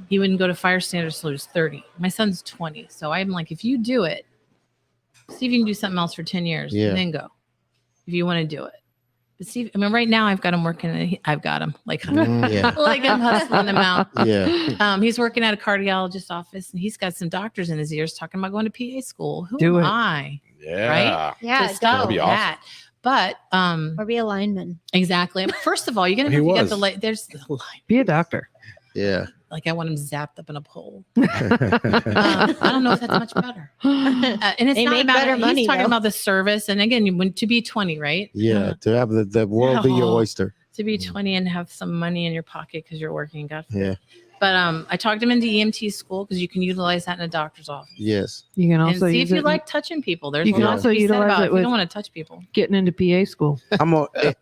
He wouldn't go to fire standards until he was 30. My son's 20. So I'm like, if you do it, see if you can do something else for 10 years Yeah. and then go if you want to do it. But see, I mean, right now I've got him working. I've got him like, Yeah. like I'm hustling him out. Yeah. He's working at a cardiologist's office, and he's got some doctors in his ears talking about going to PA school. Who Do am it. I Yeah. Yeah, to stop That'd be that? But or be a lineman. exactly. First of all, you're gonna He have to get was. the light. There's the line. Be a doctor. Yeah. Like I want him zapped up in a pole. I don't know if that's much better. And it's They not make about better he's money, talking though. about the service. And again, you want to be 20, right? Yeah. To have the world be your Oh. oyster. To be 20 and have some money in your pocket because you're working. God forbid. Yeah. But I talked him into EMT school because you can utilize that in a doctor's office. Yes. You can And also see use if you it like touching people. There's You a can lot also to be said utilize about it if you with- don't want to touch people. getting into PA school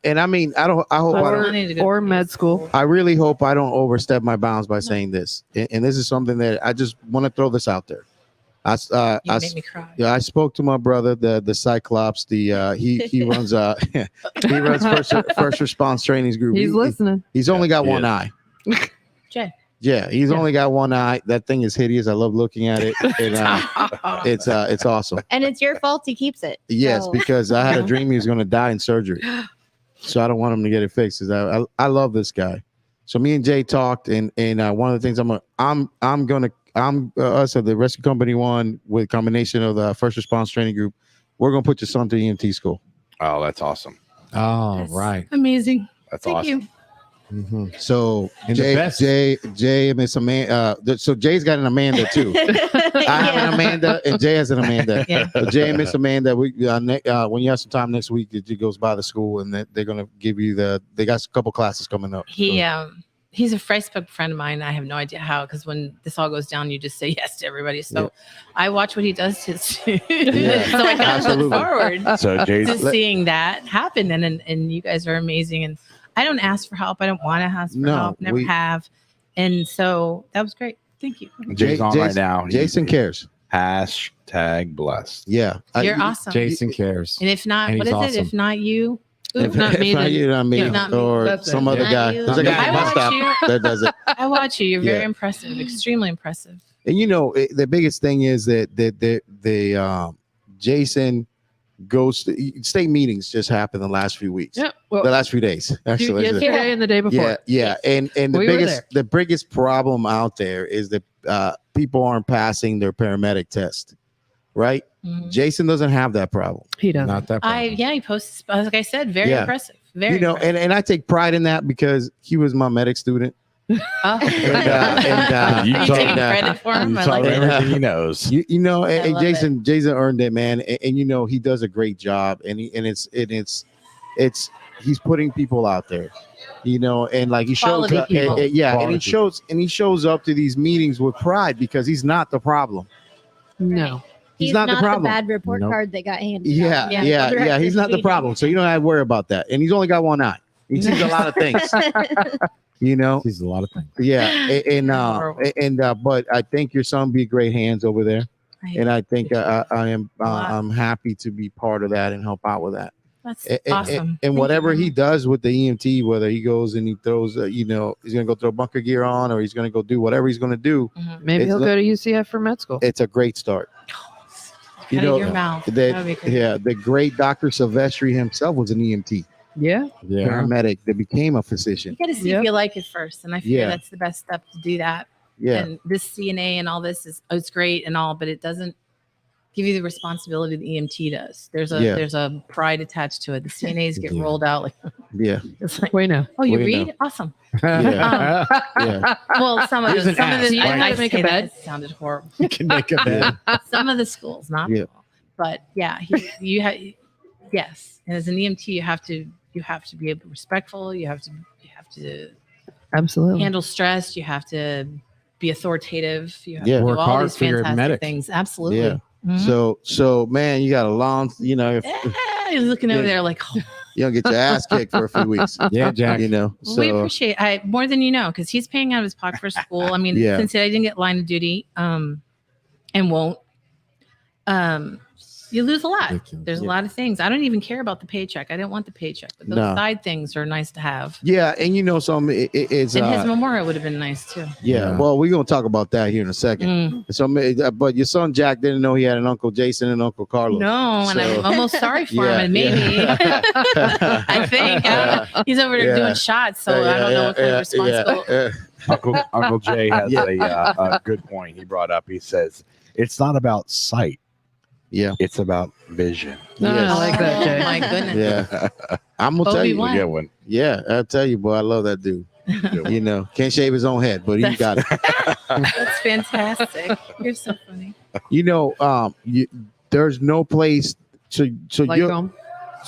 And I mean, I hope I don't. I need to go or to med PA school. I really hope I don't overstep my bounds by saying this. And this is something that I just want to throw this out there. You make me cry. Yeah, I spoke to my brother, the Cyclops. He runs he runs first response trainings group. He's listening. He's only got He one is. eye. Jay. Yeah, he's Yeah. only got one eye. That thing is hideous. I love looking at it. And, it's awesome. And it's your fault he keeps it. Yes, So- because I had a dream he was going to die in surgery, so I don't want him to get it fixed. 'Cause I love this guy. So me and Jay talked, and one of the things us at the rescue company one with a combination of the first response training group, we're gonna put your son to EMT school. Oh, that's awesome. oh, That's right. Amazing. That's Thank awesome. you. Mm-hmm. So And the best. Jay and Miss Amanda. So Jay's got an Amanda too. I have an Amanda, and Jay has an Amanda. Yeah. So Jay and Miss Amanda, when you have some time next week, it goes by the school, and they're gonna give you they got a couple classes coming up. He's a Facebook friend of mine. I have no idea how, because when this all goes down, you just say yes to everybody. So Yeah. I watch what he does to Yeah, so I kind of absolutely. look forward So Jay's to seeing that happen. And you guys are amazing. And I don't ask for help. I don't want to ask for No, help. Never have. And so that was great. Thank you. Jay's on right now. He- Jason cares. Hashtag blessed. Yeah, You're awesome. Jason cares. And if not, And what he's is it? awesome. If not you, If not me, then you know me, If not me, or that's it. some other Not guy. you. There's a guy I at the bus watch stop you. that does it. I watch you. You're Yeah. very impressive, extremely impressive. And the biggest thing is that Jason goes to state meetings just happened the last few weeks. yeah. The Well, last few days, actually. yesterday and the day before. Yeah. And We were there. the biggest problem out there is that people aren't passing their paramedic test, right? Mhm. Jason doesn't have that problem. He doesn't. Not that. problem. He posts, like I said, very Yeah. impressive. Very impressive. And I take pride in that because he was my medic student. Oh. You Are you told- taking credit for him? You I taught like him it. everything he knows. And love Jason earned it, man. And he does a great job. And it's he's putting people out there, and like he shows Quality up, people. and he shows up to these meetings with pride because he's not the problem. No. He's not the problem. bad report Nope. card that got handed Yeah, out. yeah. He's not the problem. So you don't have to worry about that. And he's only got one eye. He sees a lot of things, He's a lot of things. Yeah. Horrible. But I think your son be great hands over there. And I think I'm happy to be part of that and help out with that. That's And- awesome. And Thank whatever you. he does with the EMT, whether he goes and he throws, he's going to go throw bunker gear on, or he's going to go do whatever he's going to do. Mhm. Maybe It's he'll not- go to UCF for med school. It's a great start. Out of your mouth. That'd be great. The great Dr. Silvestri himself was an EMT Yeah. Yeah. paramedic that became a physician. You got to see Yep. if you like it first, and I feel Yeah. that's the best step to do that. Yeah. And this CNA and all this is it's great and all, but it doesn't give you the responsibility the EMT does. There's a pride attached to it. The CNAs get Yeah. rolled out like Yeah. it's like, We know. oh, you We read? know. Awesome. Yeah. Yeah. Well, some of Here's the an some of ass. the Do you know how I to make a say that, bed? it sounded horrible. You can make a bed. Some of the schools, not Yeah. all. But yeah, you have yes. And as an EMT, you have to be able to be respectful. You have to Absolutely. handle stress. You have to be authoritative. You have Yeah. to do Work all hard these for your fantastic medic. things. Absolutely. Yeah. Mhm. So man, you got a long, if He's looking over Yeah. there like, oh, you don't get your ass kicked for a few weeks, Yeah, Jack. we So appreciate more than you know, because he's paying out of his pocket for school. I mean, Yeah. since I didn't get line of duty, and won't, you lose a lot. Ridiculous. There's a Yeah. lot of things. I don't even care about the paycheck. I didn't want the paycheck, but those No. side things are nice to have. yeah, and some it's And his memorial would have been nice too. yeah. Yeah. Well, we're gonna talk about that here in a second. Mm. So, but your son Jack didn't know he had an Uncle Jason and Uncle Carlos. No, and So- I'm almost sorry for Yeah, him. And maybe yeah. I think he's over there Yeah. doing shots, so I don't know what kind of responsibility. Uncle Jay has Yeah. a good point. He brought up. He says it's not about sight; Yeah, it's about vision. No, Yes. I like that, Jay. Oh my goodness. yeah. I'm gonna tell you. Obi-Wan. Good one. Yeah, I'll tell you, boy. I love that dude. Can't shave his own head, but he got it. That's fantastic. You're so funny. There's no place. So Like home.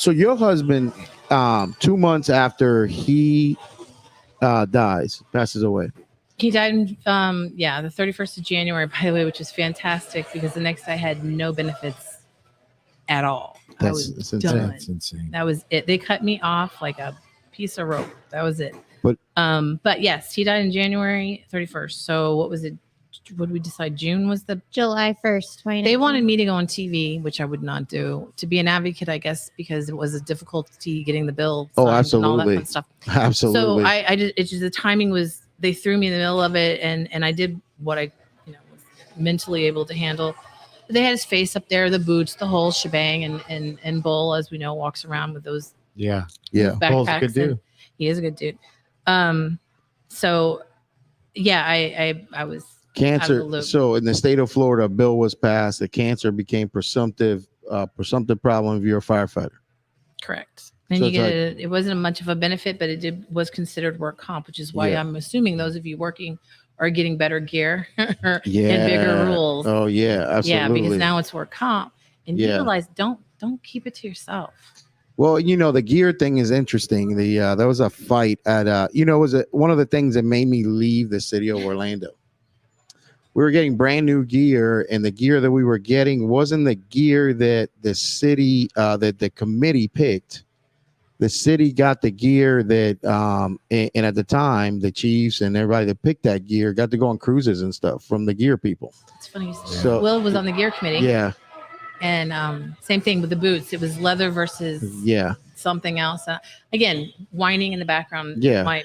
your husband, 2 months after he passes away. He died in the 31st of January, by the way, which is fantastic because the next I had no benefits at all. I was That's insane. done. That's insane. That was it. They cut me off like a piece of rope. That was it. But yes, he died in January 31st. So what was it? What did we decide? June was the. July 1st, 2019. They wanted me to go on TV, which I would not do. To be an advocate, I guess, because it was a difficulty getting the bill. Oh, signed and all that absolutely. fun stuff. absolutely. So I did. It's just the timing was. They threw me in the middle of it, and I did what I was mentally able to handle. But they had his face up there, the boots, the whole shebang, and Bull, as we know, walks around with those Yeah. yeah. Bull's a backpacks. good dude. and he is a good dude. So yeah, I was out of the Cancer. loop. So in the state of Florida, a bill was passed that cancer became presumptive problem if you're a firefighter. correct. And So you it's get it wasn't much of a benefit, but was considered work comp, which is why Yeah. I'm assuming those of you working are getting better gear Yeah. and bigger rules. Oh yeah, absolutely. Yeah, because now it's work comp, and you Yeah. realize don't keep it to yourself. Well, the gear thing is interesting. There was a fight at one of the things that made me leave the city of Orlando. We were getting brand new gear, and the gear that we were getting wasn't the gear that the city that the committee picked. The city got the gear that and at the time the chiefs and everybody that picked that gear got to go on cruises and stuff from the gear people. It's funny. You say that. So- Will was on the gear committee, Yeah, and same thing with the boots. It was leather versus yeah. something else. Again, whining in the background. Yeah. my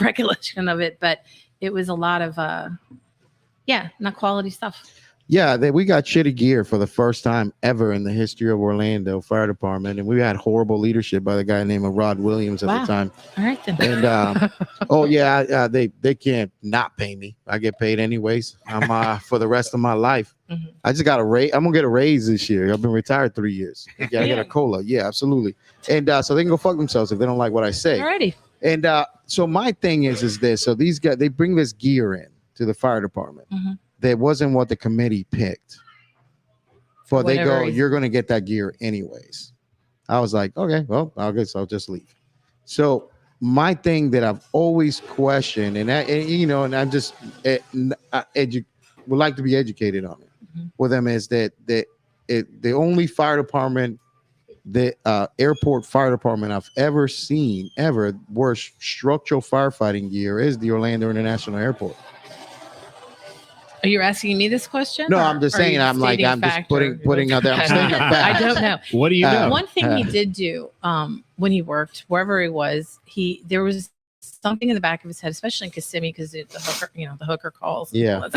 recollection of it, but it was a lot of not quality stuff. Yeah, we got shitty gear for the first time ever in the history of Orlando Fire Department, and we had horrible leadership by the guy named Rod Williams at Wow. the time. All right then. And they can't not pay me. I get paid anyways. I'm for the rest of my life. Mhm. I just got a raise. I'm gonna get a raise this year. I've been retired 3 years. I get a cola. Yeah, absolutely. And so they can go fuck themselves if they don't like what I say. Alrighty. And so my thing is this. So these guys, they bring this gear in to the fire department. Mhm. That wasn't what the committee picked. But they whatever go, reason. you're going to get that gear anyways. I was like, okay, well, I guess I'll just leave. So my thing that I've always questioned, and I'm just would like to be educated on it Mhm. with them, is that the only fire department, the airport fire department I've ever seen wear structural firefighting gear is the Orlando International Airport. Are you asking me this question? No, or I'm just are saying. you I'm stating just fact putting out there. I'm stating a fact. I don't know. What do you know? One thing he did do when he worked wherever he was, there was something in the back of his head, especially in Kissimmee, because the hooker calls. Yeah.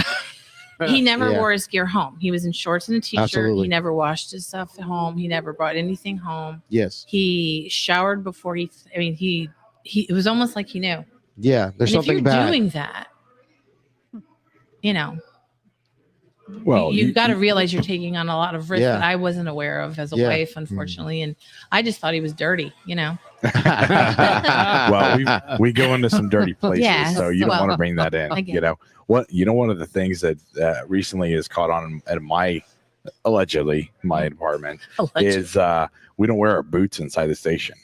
He never Yeah. wore his gear home. He was in shorts and a t-shirt. Absolutely. He never washed his stuff at home. He never brought anything home. Yes. He showered before he it was almost like he knew. Yeah. There's And if something you're bad. doing that, Well, you got to realize you're taking on a lot of risk Yeah. that I wasn't aware of as a Yeah. wife, unfortunately. And I just thought he was dirty, well, we go into some dirty places, Yeah, so you don't well, want to bring that in. I get You know what? You know, one of the things that recently is caught on at my allegedly my apartment is we don't wear our boots inside the station.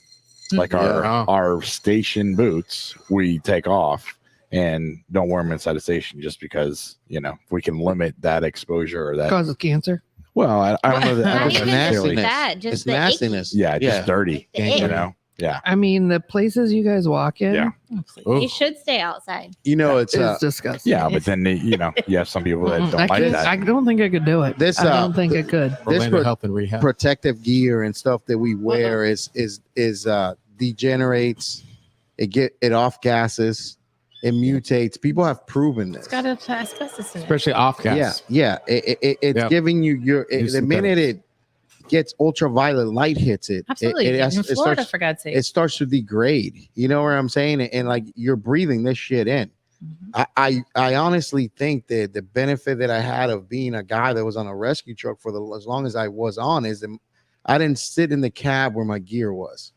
Like our station boots, we take off and don't wear them inside the station just because, if we can limit that exposure or that Causes cancer. Well, I don't know that. I Not don't even necessarily- just that, just It's the nastiness. Yeah, just dirty. The ick. You know. Yeah. I mean, the places you guys walk in, Yeah. You should stay outside. It's is disgusting. Yeah, but then you have some people that don't I, like can't- that. I don't think I could do it. This, I don't think I could. Orlando Health and Rehab. protective gear and stuff that we wear is degenerates. It off gases. It mutates. People have proven this. It's got asbestos in it. Especially off gas. Yeah. It's Yeah. giving you the synthetics. minute it gets ultraviolet light hits it. Absolutely. It in Florida, for God's sake. It starts to degrade. You know what I'm saying? And like you're breathing this shit in. I honestly think that the benefit that I had of being a guy that was on a rescue truck for as long as I was on is that I didn't sit in the cab where my gear was.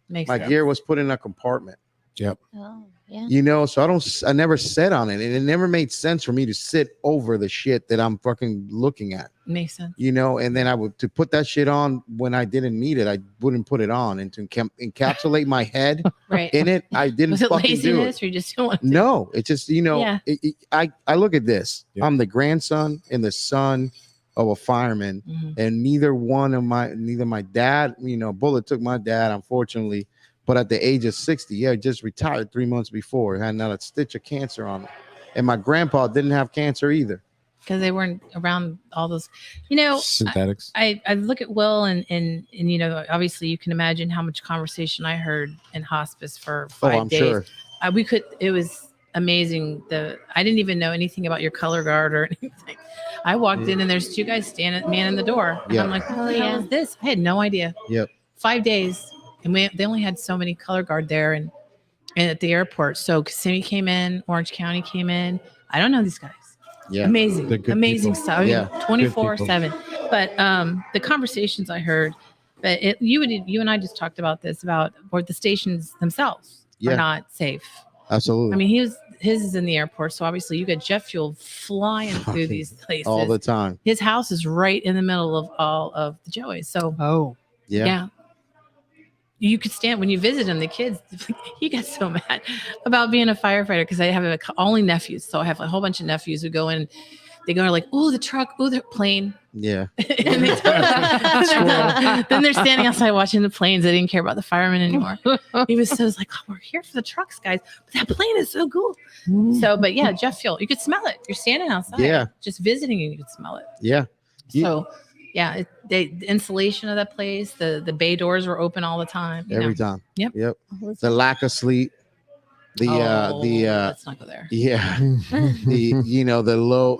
Makes My sense. gear was put in a compartment. Oh, yeah. So I never sat on it, and it never made sense for me to sit over the shit that I'm fucking looking at. Makes sense. And then I would to put that shit on when I didn't need it. I wouldn't put it on, and to encapsulate my head Right. in it, I didn't Was it fucking do it. laziness or you just don't want to? No, it's just Yeah. I look at this. Yeah. I'm the grandson and the son of a fireman, Mhm. and neither my dad, bullet took my dad, unfortunately. But at the age of 60, just retired 3 months before, had not a stitch of cancer on him, and my grandpa didn't have cancer either. Because they weren't around all those. Synthetics. I look at Will and obviously you can imagine how much conversation I heard in hospice for 5 days. Sure. It was amazing. I didn't even know anything about your color guard or anything. I walked in and there's two guys manning the door. And I'm like, what the hell is this? I had no idea. Yep. 5 days. And they only had so many color guard there and at the airport. So Kissimmee came in, Orange County came in. I don't know these guys. Yeah. Amazing. They're good Amazing people. stuff. I mean, Yeah. 24/7. But the conversations I heard, but you and I just talked about this about where the stations themselves Yeah. are not safe. Absolutely. I mean, his is in the airport, so obviously you got jet fuel flying through these places. all the time. His house is right in the middle of all of the Joeys. So Oh, yeah. You could stand when you visit him, the kids, he got so mad about being a firefighter because I have only nephews. So I have a whole bunch of nephews who go in, they go like, oh, the truck, oh, the plane. Yeah. And then they're standing outside watching the planes. They didn't care about the firemen anymore. He was like, oh, we're here for the trucks, guys. But that plane is so cool. So, but yeah, jet fuel, you could smell it. You're standing outside. Yeah. Just visiting and you could smell it. Yeah. So yeah, the insulation of that place, the bay doors were open all the time. Every time. Yep. The lack of sleep. Let's not go there. the low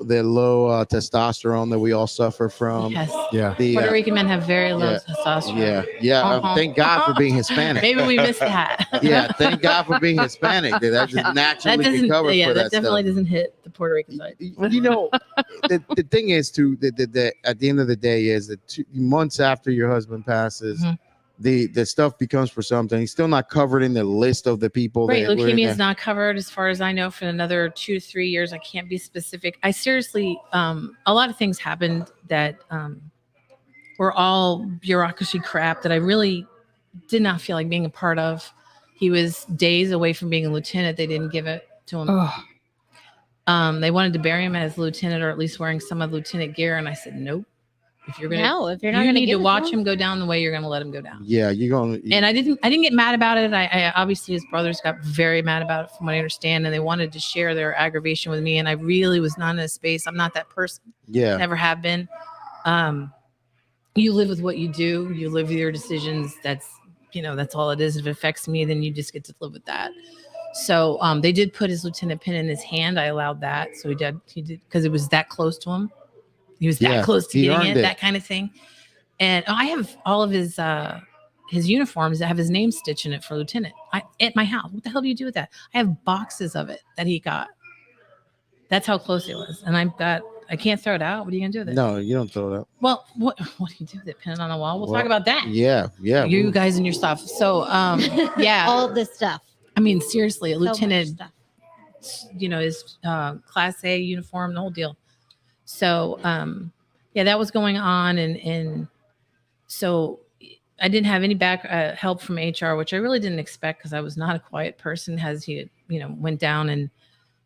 testosterone that we all suffer from. Yes. Yeah. Puerto Rican men have very low testosterone. Thank God for being Hispanic. Maybe we missed that. Yeah, thank God for being Hispanic. That just naturally can cover for that definitely stuff. doesn't hit the Puerto Rican side. The thing is too that at the end of the day is that 2 months after your husband passes, Mhm. the stuff becomes for something. He's still not covered in the list of the people. Right, that were in leukemia there. is not covered as far as I know for another 2 to 3 years. I can't be specific. I seriously, a lot of things happened that were all bureaucracy crap that I really did not feel like being a part of. He was days away from being a lieutenant. They didn't give it to him. oh, They wanted to bury him as lieutenant or at least wearing some of lieutenant gear, and I said nope. If you're If you're not you going need to give it watch him go down the way you're going to let him go down. Yeah, you're going. And I didn't get mad about it. I obviously his brothers got very mad about it from what I understand, and they wanted to share their aggravation with me. And I really was not in a space. I'm not that person. Yeah, Never have been. You live with what you do. You live with your decisions. That's all it is. If it affects me, then you just get to live with that. So they did put his lieutenant pin in his hand. I allowed that. So he did because it was that close to him. He was that close to he getting earned it, it. that kind of thing. And I have all of his uniforms that have his name stitched in it for lieutenant at my house. What the hell do you do with that? I have boxes of it that he got. That's how close it was. And I've got I can't throw it out. What are you gonna do with it? No, you don't throw it out. Well, what do you do with it? Pin it on the wall? We'll talk about that. Yeah. You guys and your stuff. So yeah. All this stuff. I mean, seriously, a So much lieutenant, stuff. is class A uniform, the whole deal. So yeah, that was going on, and so I didn't have any back help from HR, which I really didn't expect because I was not a quiet person. As he went down, and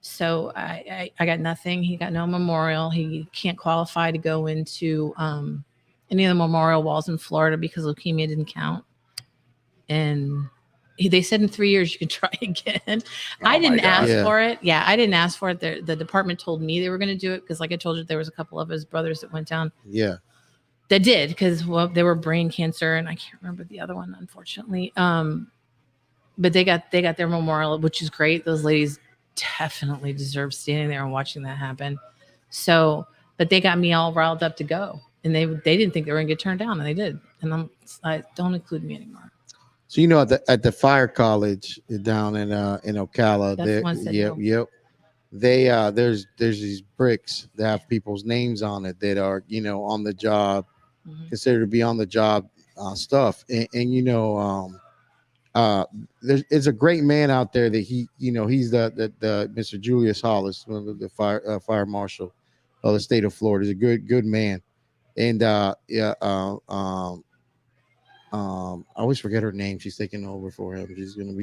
so I got nothing. He got no memorial. He can't qualify to go into any of the memorial walls in Florida because leukemia didn't count, and they said in 3 years you can try again. I didn't ask for it. Yeah, I didn't ask for it. The department told me they were going to do it because, like I told you, there was a couple of his brothers that went down. Yeah. That did because they were brain cancer, and I can't remember the other one, unfortunately. But they got their memorial, which is great. Those ladies definitely deserve standing there and watching that happen. So, but they got me all riled up to go, and they didn't think they were going to get turned down, and they did. And I don't include me anymore. So at the fire college down in Ocala, there's these bricks that have people's names on it that are on the job, considered to be on the job stuff, and there's a great man out there that he's the Mr. Julius Hollis, one of the fire marshal of the state of Florida. He's a good man, and I always forget her name. She's taking over for him. She's gonna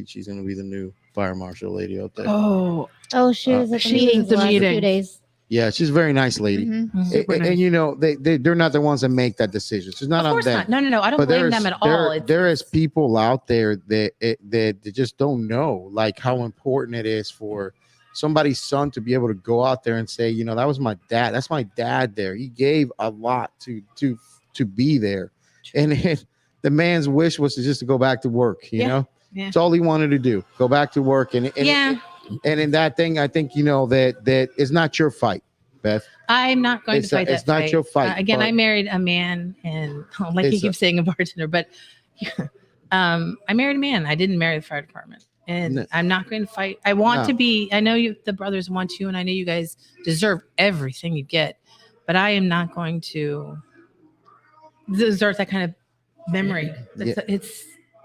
be the new fire marshal lady out there. Oh, she was at the meeting the last 2 days. Yeah, she's a very nice lady. And they're not the ones that make that decision. It's not on them. Not. No. I don't blame them at all. There is people out there that just don't know like how important it is for somebody's son to be able to go out there and say, that was my dad. That's my dad there. He gave a lot to be there. And the man's wish was just to go back to work, you know? Yeah. It's all he wanted to do. Go back to work. And in that thing, I think, that is not your fight, Beth. I'm not going to fight that It's not fight. your fight. Again, I married a man, and like you keep saying a bartender, but I married a man. I didn't marry the fire department. And I'm not going to fight. I want to be, I know the brothers want to, and I know you guys deserve everything you get, but I am not going to deserve that kind of memory.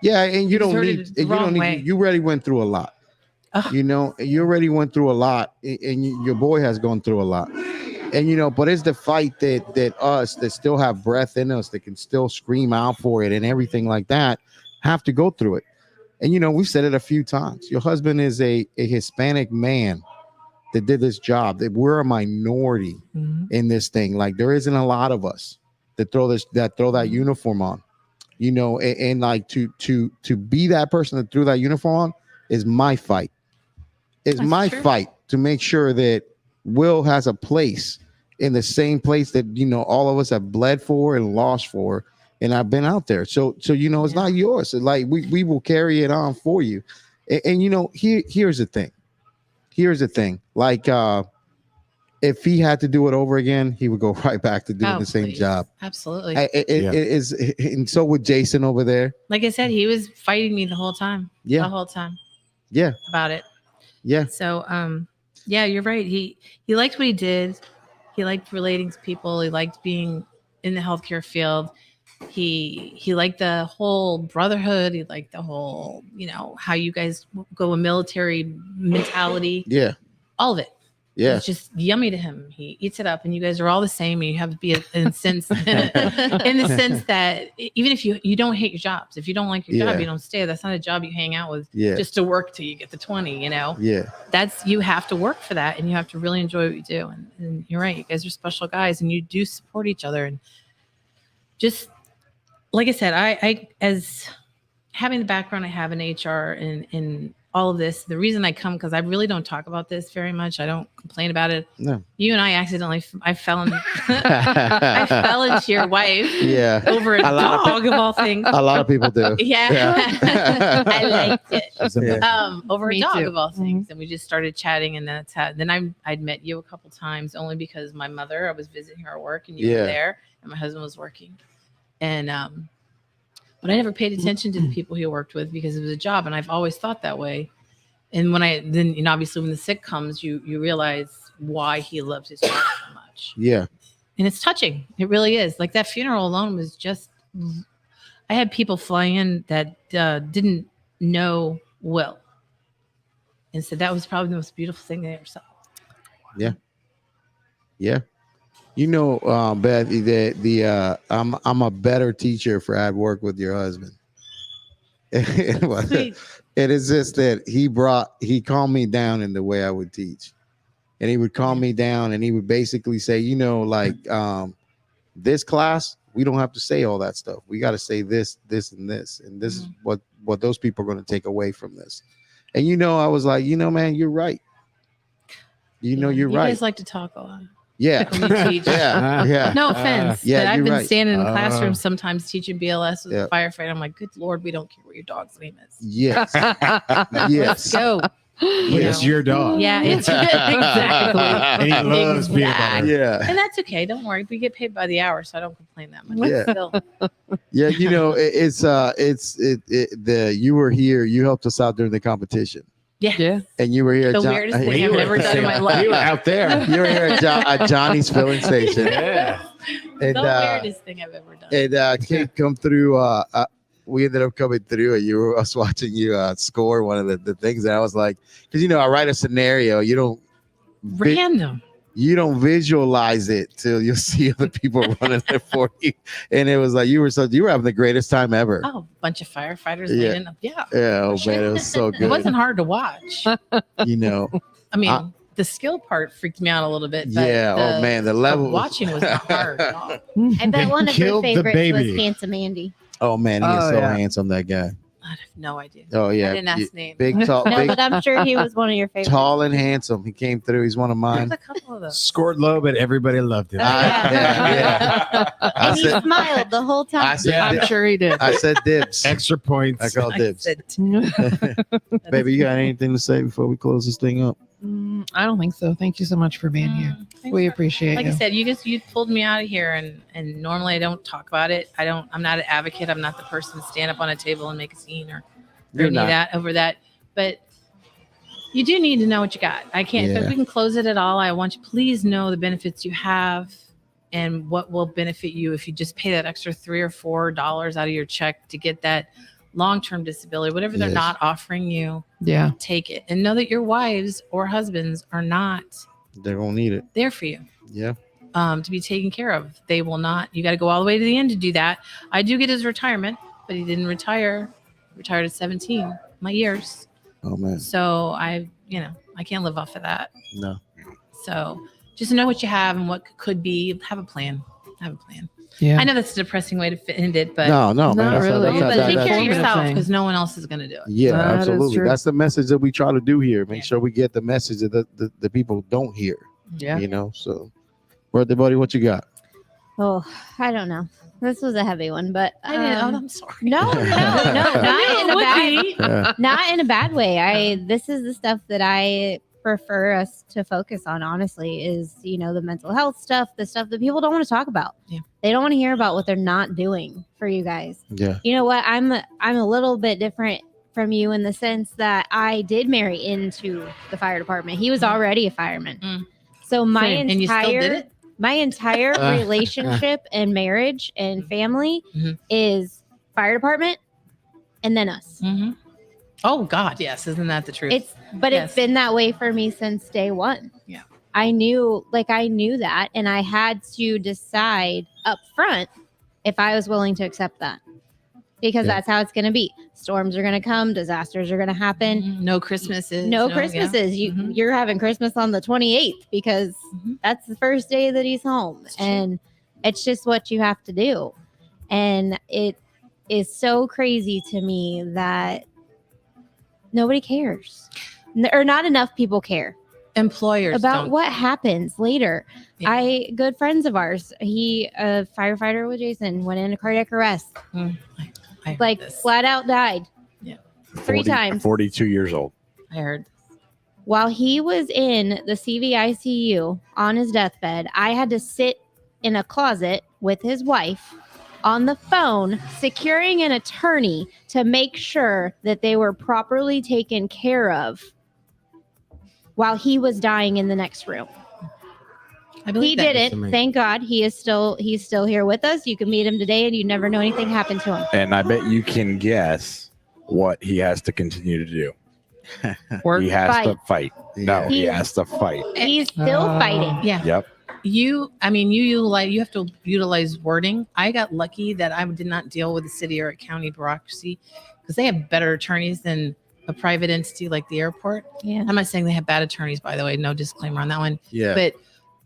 And you already went through a lot. You already went through a lot, and your boy has gone through a lot. And but it's the fight that us that still have breath in us, that can still scream out for it and everything like that, have to go through it. And we've said it a few times. Your husband is a Hispanic man that did this job. That we're a minority in this thing. Like there isn't a lot of us that throw that uniform on. And like to be that person that threw that uniform on is my fight. It's my fight to make sure that Will has a place in the same place that all of us have bled for and lost for, and I've been out there. So it's not yours. Like we will carry it on for you. And here's the thing. Like if he had to do it over again, he would go right back to doing the same job. Absolutely. It is, and so would Jason over there. Like I said, he was fighting me the whole time. Yeah. The whole time. Yeah. About it. Yeah. So, yeah, you're right. He liked what he did. He liked relating to people. He liked being in the healthcare field. He liked the whole brotherhood. He liked the whole, how you guys go a military mentality. Yeah. All of it. Yeah. It's just yummy to him. He eats it up, and you guys are all the same. And you have to be in the sense that even if you don't hate your jobs, if you don't like your job, you don't stay. That's not a job you hang out with just to work till you get to 20, Yeah. You have to work for that, and you have to really enjoy what you do. And you're right. You guys are special guys, and you do support each other. And just like I said, I as having the background I have in HR and all of this, the reason I come, because I really don't talk about this very much. I don't complain about it. No. You and I fell into your wife over a dog of all things. A lot of people do. Yeah. I liked it. Over Me a dog too. of all things. And we just started chatting, and then I'd met you a couple times only because my mother, I was visiting her at work, and you were there, and my husband was working. And but I never paid attention to the people he worked with because it was a job, and I've always thought that way. And when obviously when the sick comes, you realize why he loved his job so much. watch. Yeah. And it's touching. It really is. Like that funeral alone was just, I had people flying in that didn't know Will and said that was probably the most beautiful thing they ever saw. Yeah. You know, Beth, I'm a better teacher for I'd work with your husband. Sweet. It is just that he calmed me down in the way I would teach. And he would calm me down and he would basically say, you know, like this class, we don't have to say all that stuff. We got to say this, this, and this. And this is what those people are going to take away from this. And, you know, I was like, you know, man, you're right. You know, you're right. You guys like to talk a lot. Yeah. When you teach. Yeah. No offense. Yeah, but I've you're been right. standing in the classroom sometimes teaching BLS with Yeah. a firefighter. I'm like, good Lord, we don't care what your dog's name is. Yes. Let's Yes. go. It's your dog. Yeah, it's exactly. And he loves peanut butter. Yeah. And that's okay. Don't worry. We get paid by the hour, so I don't complain that much. Yeah. Still, Yeah. You know, you were here. You helped us out during the competition. Yeah. And you were here. the weirdest thing I've ever done in my life. You were out there. You were here at Johnny's filling station. Yeah. And, The weirdest thing I've ever done. and Kate come through. We ended up coming through, and I was watching you score one of the things. And I was like, because you know, I write a scenario. You don't Random. you don't visualize it till you see other people running it for you. And it was like you were having the greatest time ever. Oh, a bunch of firefighters. Yeah. Laying up. Yeah. Yeah, oh Sure. man, it was so It good. wasn't hard to watch. You know, I mean, I- the skill part freaked me out a little bit. But yeah. Oh man, the level. watching was not hard at all. I bet one of her killed the favorites was baby. Handsome Andy. Oh man, he is Oh, so yeah. handsome. That guy. I have no idea. Oh yeah, I didn't ask names. big, tall, No, big, but I'm sure he was one of your favorites. tall and handsome. He came through. He's one of There's mine. a couple of those. Scored low, but everybody loved him. Yeah. I And he said, smiled the whole I time. said, I'm sure he did. I said dibs. Extra points. I called I dibs. said, Baby, you got anything to say before we close this thing up? I don't think so. Thank you so much for being here. thanks We for- appreciate Like you. I said, you pulled me out of here, and normally I don't talk about it. I'm not an advocate. I'm not the person to stand up on a table and make a scene or You're any not. that over that. But you do need to know what you got. I can't. Yeah. If we can close it at all, I want you. Please know the benefits you have and what will benefit you if you just pay that extra $3 or $4 out of your check to get that long-term disability, whatever they're Yes. not offering you. Yeah. Take it and know that your wives or husbands are not They're gonna need it. there for you. Yeah. To be taken care of. They will not. You got to go all the way to the end to do that. I do get his retirement, but he didn't retire. Retired at 17. My years. Oh man. So I can't live off of that. No. So just know what you have and what could be. Have a plan. Have a plan. Yeah. I know that's a depressing way to end it, but No, man. Not That's really. but take care of that's- yourself thing. because no one else is going to do it. yeah, That is absolutely. true. That's the message that we try to do here. Make Yeah. sure we get the message that the people don't hear. Yeah. You know. So, birthday buddy, what you got? Oh, I don't know. This was a heavy one, but I didn't. I'm sorry. no, not in a Would bad, be. Yeah. not in a bad way. This is the stuff that I prefer us to focus on. Honestly, is the mental health stuff, the stuff that people don't want to talk about. Yeah. They don't want to hear about what they're not doing for you guys. Yeah. You know what? I'm a little bit different from you in the sense that I did marry into the fire department. He was already a fireman. Mm. So my Same. And you still did entire it? my entire relationship and marriage and family Mhm. is fire department and then us. Mhm. Oh God, yes. Isn't that the truth? It's Yes. been that way for me since day one. Yeah. I knew that, and I had to decide up front if I was willing to accept that. Because Yeah. that's how it's going to be. Storms are going to come, disasters are going to happen. Mhm. No Christmases. No yeah. Christmases. Mhm. You're having Christmas on the 28th because Mhm. that's the first day that he's home. That's true. And it's just what you have to do. And it is so crazy to me that nobody cares. Or not enough people care Employers about don't. what happens later. Yeah. Good friends of ours, he a firefighter with Jason, went into cardiac arrest, I heard like this. flat out died. Yeah. 3 times. 42 years old. I heard. While he was in the CVICU on his deathbed, I had to sit in a closet with his wife on the phone, securing an attorney to make sure that they were properly taken care of while he was dying in the next room. I believe He that. That's didn't. amazing. Thank God. He's still here with us. You can meet him today, and you never know anything happened to him. And I bet you can guess what he has to continue to do. Work. He has to Fight. fight. No, he He's- has to fight. He's still fighting. Yeah. Yep. You have to utilize wording. I got lucky that I did not deal with the city or a county bureaucracy because they have better attorneys than a private entity like the airport. Yeah. I'm not saying they have bad attorneys, by the way, no disclaimer on that one. Yeah. But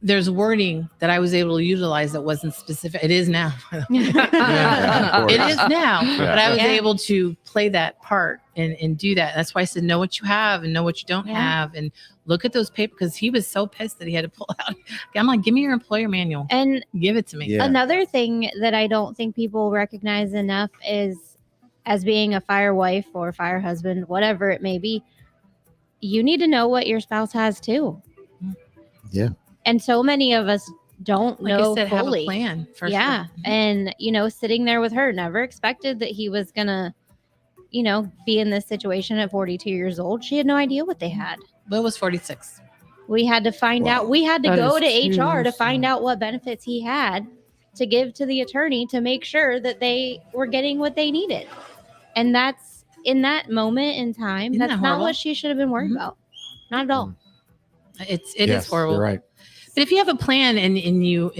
there's wording that I was able to utilize that wasn't specific. It is now. Yeah, of It course. is now. But I was Yeah. able to play that part and do that. That's why I said know what you have and know what you don't Yeah. have and look at those papers because he was so pissed that he had to pull out. I'm like, give me your employer manual. And Give it to me. Yeah. another thing that I don't think people recognize enough is, as being a fire wife or fire husband, whatever it may be, you need to know what your spouse has too. Yeah. And so many of us don't Like know I said, fully. have a plan. For Yeah. sure. And, sitting there with her, never expected that he was going to, be in this situation at 42 years old. She had no idea what they had. Bill was 46. We had to find Wow. out. We had to That go is to HR to too find soon. out what benefits he had to give to the attorney to make sure that they were getting what they needed. And that's in that moment in time. Isn't That's that not horrible? what she should have been worried Mhm. about. Not at all. It Yes, is horrible. You're right. But if you have a plan and you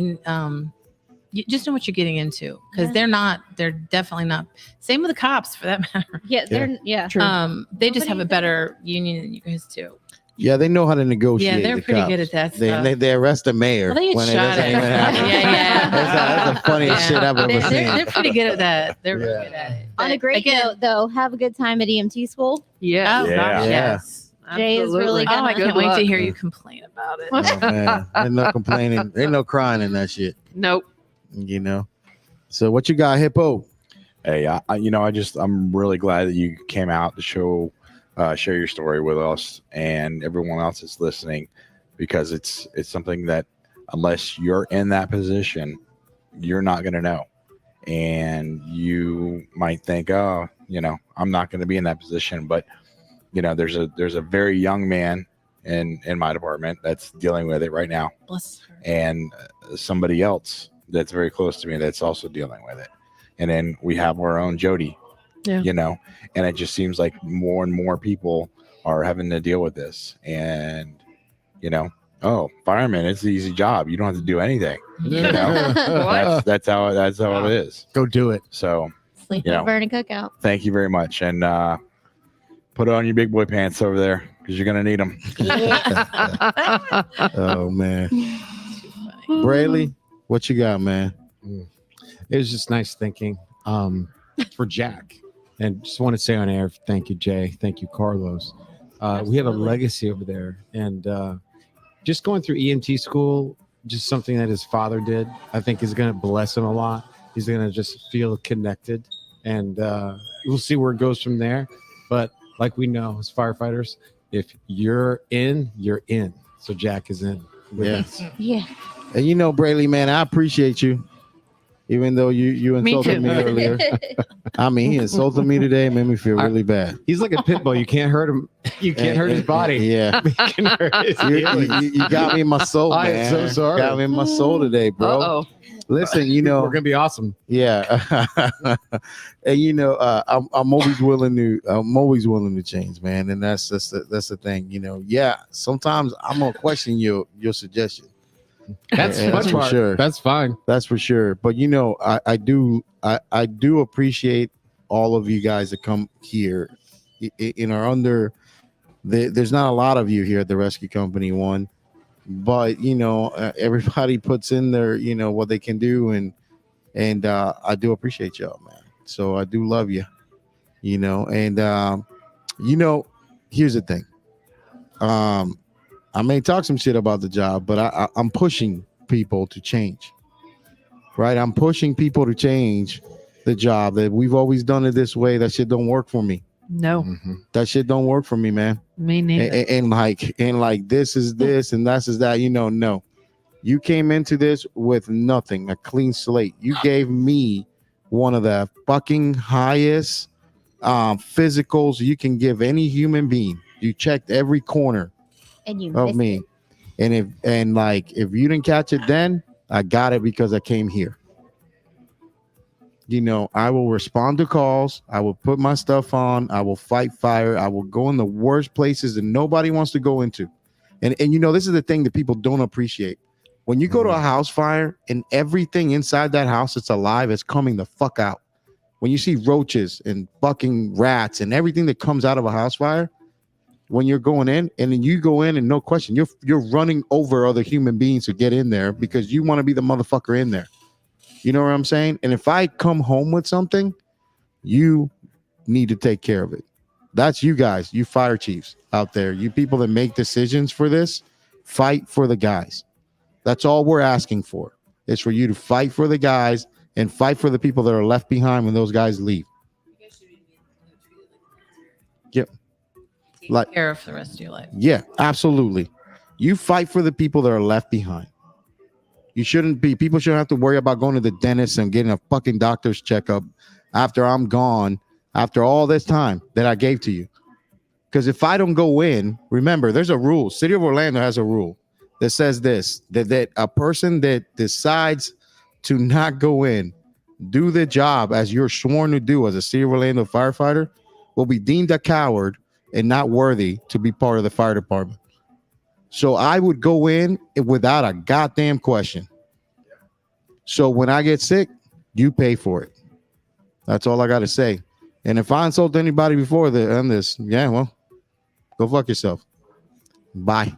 just know what you're getting into because Yeah. they're definitely not. Same with the cops for that matter. Yeah, they're yeah. True. They just have a Nobody's- better union than you guys do. Yeah, they know how to negotiate. Yeah, they're the pretty cops. good at that They, stuff. they arrest the mayor Well, they get when it shot doesn't at. even happen. Yeah. That's the funniest Yeah. shit I've ever They're, seen. they're pretty good at that. They're Yeah. really good at it. On a But great again, note, though, have a good time at EMT school. Yeah. Oh, Yeah. gosh, Yeah. yes. Jay is really Absolutely. good. Oh, I Good can't wait luck. to hear you complain about it. Oh, man. Ain't no complaining. Ain't no crying in that shit. Nope. So what you got, Hippo? Hey, I'm really glad that you came out to share your story with us and everyone else that's listening, because it's something that unless you're in that position, you're not going to know. And you might think, oh, I'm not going to be in that position, but there's a very young man in my department that's dealing with it right now, Bless her. and somebody else that's very close to me that's also dealing with it. And then we have our own Jody, Yeah. and it just seems like more and more people are having to deal with this. And, oh, fireman, it's an easy job. You don't have to do anything. That's how it is. Go do it. So Sleep Yeah. over and a cookout. thank you very much. And put on your big boy pants over there because you're going to need them. Oh man, Brayley, what you got, man? It was just nice thinking for Jack. And just want to say on air, thank you, Jay. Thank you, Carlos. We have a legacy over there. And just going through EMT school, just something that his father did, I think is going to bless him a lot. He's going to just feel connected. And we'll see where it goes from there. But like we know as firefighters, if you're in, you're in. So Jack is in with Yeah. us. Yeah. And Brayley, man, I appreciate you. Even though you Me insulted too. me earlier. I mean, he insulted me today, made me feel really bad. He's like a pit bull. You can't hurt him. You can't hurt his body. Yeah. You can hurt his You, feelings. you got me in my soul, I man. am so sorry. Got me in my soul today, bro. Uh-oh. Listen, We're gonna be awesome. yeah. And I'm always willing to change, man. And that's the thing, Yeah, sometimes I'm gonna question your suggestion. That's Yeah, that's fun for sure. That's fine. That's for sure. But I do appreciate all of you guys that come here in our under. There's not a lot of you here at the rescue company one, but everybody puts in their what they can do, and I do appreciate y'all, man. So I do love you, and here's the thing. I may talk some shit about the job, but I'm pushing people to change. Right? I'm pushing people to change the job. That we've always done it this way. That shit don't work for me. No, That shit don't work for me, man. me neither. And like this is this and that's is that. No. You came into this with nothing, a clean slate. You gave me one of the fucking highest physicals you can give any human being. You checked every corner And you of missed me. it. And if you didn't catch it then, I got it because I came here. You know, I will respond to calls. I will put my stuff on. I will fight fire. I will go in the worst places that nobody wants to go into. And you know, this is the thing that people don't appreciate. When you go to a house fire and everything inside that house that's alive is coming the fuck out. When you see roaches and fucking rats and everything that comes out of a house fire, when you're going in and then you go in and no question, you're running over other human beings to get in there because you want to be the motherfucker in there. You know what I'm saying? And if I come home with something, you need to take care of it. That's you guys, you fire chiefs out there, you people that make decisions for this, fight for the guys. That's all we're asking for. It's for you to fight for the guys and fight for the people that are left behind when those guys leave. Yep. Take care of the rest of your life. Yeah, absolutely. You fight for the people that are left behind. People shouldn't have to worry about going to the dentist and getting a fucking doctor's checkup after I'm gone, after all this time that I gave to you. Because if I don't go in, remember, there's a rule. City of Orlando has a rule that says this, that a person that decides to not go in, do the job as you're sworn to do as a City of Orlando firefighter, will be deemed a coward and not worthy to be part of the fire department. So I would go in without a goddamn question. So when I get sick, you pay for it. That's all I got to say. And if I insult anybody before on this, yeah, well, go fuck yourself. Bye.